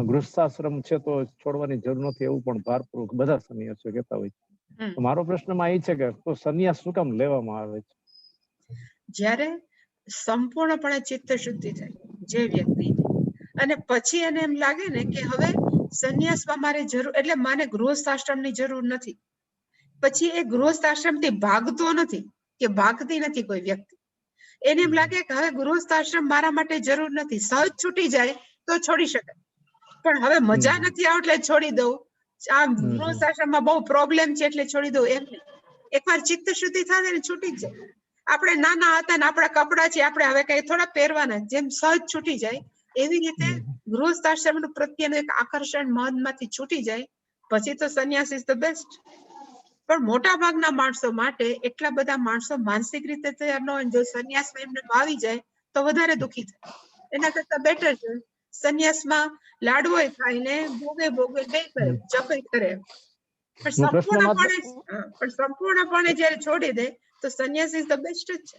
ગૃહસ્થાશ્રમ છે તો છોડવાની જરૂર નથી એવું પણ ભારપૂર્વક બધા સંન્યાસીઓ કહેતા હોય. તો મારો પ્રશ્નમાં એ છે કે તો સંન્યાસ શું કામ લેવામાં આવે છે? જ્યારે સંપૂર્ણપણે ચિત્ત શુદ્ધિ થાય જે વ્યક્તિને, અને પછી એને એમ લાગે ને કે હવે સંન્યાસમાં મારે જરૂર, એટલે મને ગૃહસ્થાશ્રમની જરૂર નથી, પછી એ ગૃહસ્થાશ્રમથી ભાગતો નથી કે ભાગતી નથી કોઈ વ્યક્તિ. એને એમ લાગે કે હવે ગૃહસ્થાશ્રમ મારા માટે જરૂર નથી, સહજ છૂટી જાય તો છોડી શકાય. પણ હવે મજા નથી આવતી એટલે છોડી દઉં, આ ગૃહસ્થાશ્રમમાં બહુ પ્રોબ્લેમ છે એટલે છોડી દઉં, એમ નહીં. એકવાર ચિત્ત શુદ્ધિ થાય ને છૂટી જ જાય. આપણે નાના હતા ને આપણા કપડા છે, આપણે હવે કઈ થોડા પહેરવાના, જેમ સહજ છૂટી જાય એવી રીતે ગૃહસ્થાશ્રમ પ્રત્યેનું એક આકર્ષણ મનમાંથી છૂટી જાય પછી તો સંન્યાસ ઇઝ ધ બેસ્ટ. પણ મોટા ભાગના માણસો માટે એટલા બધા માણસો માનસિક રીતે તૈયાર ન હોય. જો સંન્યાસમાં એમને આવી જાય તો વધારે દુઃખી થાય. એના કરતા બેટર છે સંન્યાસમાં લાડવો ખાઈને ભોગે બે કરે, જપે કરે, પણ સંપૂર્ણપણે જયારે છોડી દે તો સંન્યાસ ઇઝ ધ બેસ્ટ જ છે.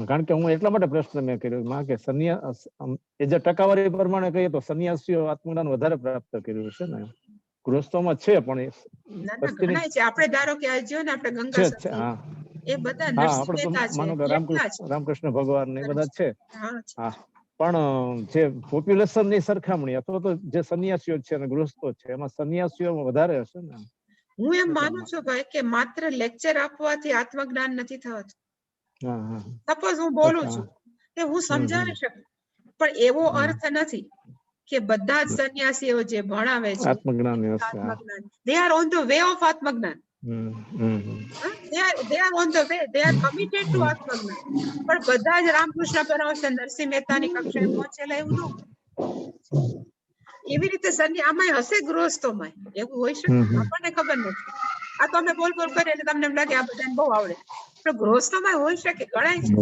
કારણ કે હું એટલા માટે પ્રશ્ન મેં કર્યો કે સંન્યાસ એ જે ટકાવારી પ્રમાણે કહીએ તો સંન્યાસીઓ આત્મજ્ઞાન વધારે પ્રાપ્ત કર્યું છે ને, ગૃહસ્થોમાં છે પણ ઘણા છે. આપણે ધારો કે આજે ને આપણે ગંગા સતી, એ બધા નરસિંહ મહેતા છે, રામકૃષ્ણ ભગવાન ને બધા છે. હા, પણ જે પોપ્યુલેશન ની સરખામણી અથવા તો જે સંન્યાસીઓ છે અને ગૃહસ્થો છે એમાં સંન્યાસીઓ વધારે હશે ને? હું એમ માનું છું ભાઈ કે માત્ર લેક્ચર આપવાથી આત્મજ્ઞાન નથી થતું. સપોઝ હું બોલું છું કે હું સમજાવી શકું, પણ એવો અર્થ નથી કે બધા જ સંન્યાસીઓ જે ભણાવે છે આત્મજ્ઞાન, they are on the way of આત્મજ્ઞાન. they are on the way, they are committed to આત્મજ્ઞાન. પણ બધા જ રામકૃષ્ણ પરમહંસ નરસિંહ મહેતાની કક્ષાએ પહોંચેલા એવું ન. એવી રીતે આમાં હશે ગૃહસ્થોમાં, એવું હોય શકે, આપણને ખબર નથી. આ તો અમે બોલ કરીએ એટલે તમને એમ લાગે આ બધાને બહુ આવડે, પણ ગૃહસ્થોમાં હોય શકે, ઘણા છે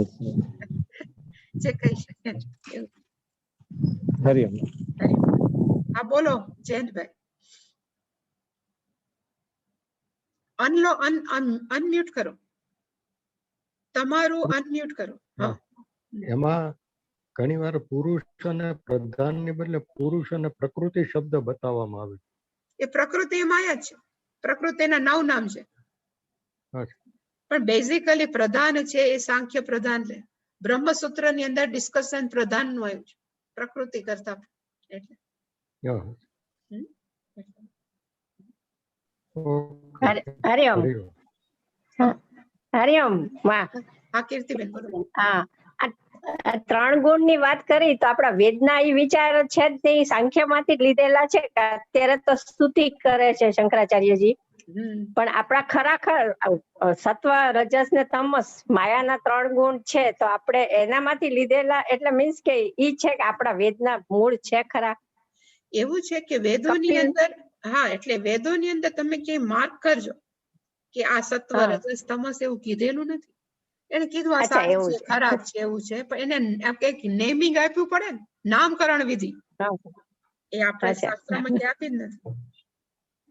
જે કહી શકે. હા બોલો જયંતભાઈ. અનમ્યુટ કરો, તમારું અનમ્યુટ કરો. એમાં ઘણી વાર પુરુષ અને પ્રધાન ની બદલે પુરુષ અને પ્રકૃતિ શબ્દ બતાવવામાં આવે. એ પ્રકૃતિ માયા જ છે, પ્રકૃતિના 9 નામ છે. પણ બેઝિકલી પ્રધાન છે એ સાંખ્ય પ્રધાન લે, બ્રહ્મસૂત્રની અંદર ડિસ્કશન પ્રધાનનું આવ્યું છે પ્રકૃતિ કરતા એટલે Yeah. હમ? Okay. હરિઓમ હરિઓમ. હરિઓમ માં હા કીર્તિબેન બોલો. હા આ ત્રણ ગુણ ની વાત કરી તો આપણા વેદના એ વિચાર છે જ તે સાંખ્ય માંથી જ લીધેલા છે કે અત્યારે તો સ્તુતિ કરે છે શંકરાચાર્યજી, પણ આપણા ખરાખર સત્વ રજસ ને તમસ માયાના ત્રણ ગુણ છે તો આપણે એનામાંથી લીધેલા એટલે મીન્સ કે ઈ છે કે આપણા વેદના મૂળ છે ખરા? એવું છે કે વેદોની કપિલ. અંદર, હા એટલે વેદોની અંદર તમે ક્યાંય માર્ક કરજો કે આ સત્વ હા. રજસ તમસ એવું કીધેલું નથી. એને કીધું આ અચ્છા, સારું એવું છે છે. ખરાબ છે એવું છે, પણ એને કઈક નેમિંગ આપ્યું પડે ને, નામકરણ વિધિ હા. એ આપણે અચ્છા. શાસ્ત્રમાં કે આપી જ નથી.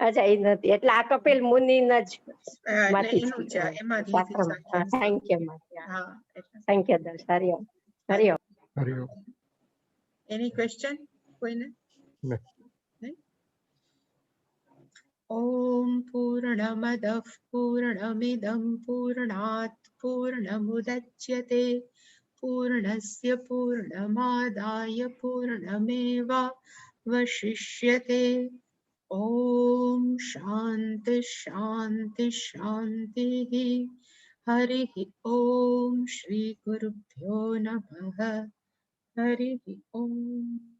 અચ્છા, એ નથી એટલે આ કપિલ મુનિ જ એટલે માંથી એનું છે એમાંથી શાસ્ત્રમાં સાંખ્ય માંથી. હા એટલે સાંખ્ય દર્શ. હરિઓમ હરિઓમ. હરિઓમ. એની ક્વેશ્ચન કોઈને? નહીં. નહીં? ઓમ પૂર્ણમદઃ પૂર્ણમિદં પૂર્ણાત પૂર્ણમુદચ્યતે પૂર્ણસ્ય પૂર્ણમાદાય પૂર્ણમેવાવશિષ્યતે. ઓમ શાંતિ શાંતિ શાંતિ. હરિ ઓમ શ્રી ગુરુભ્યો નમઃ. હરિ ઓમ.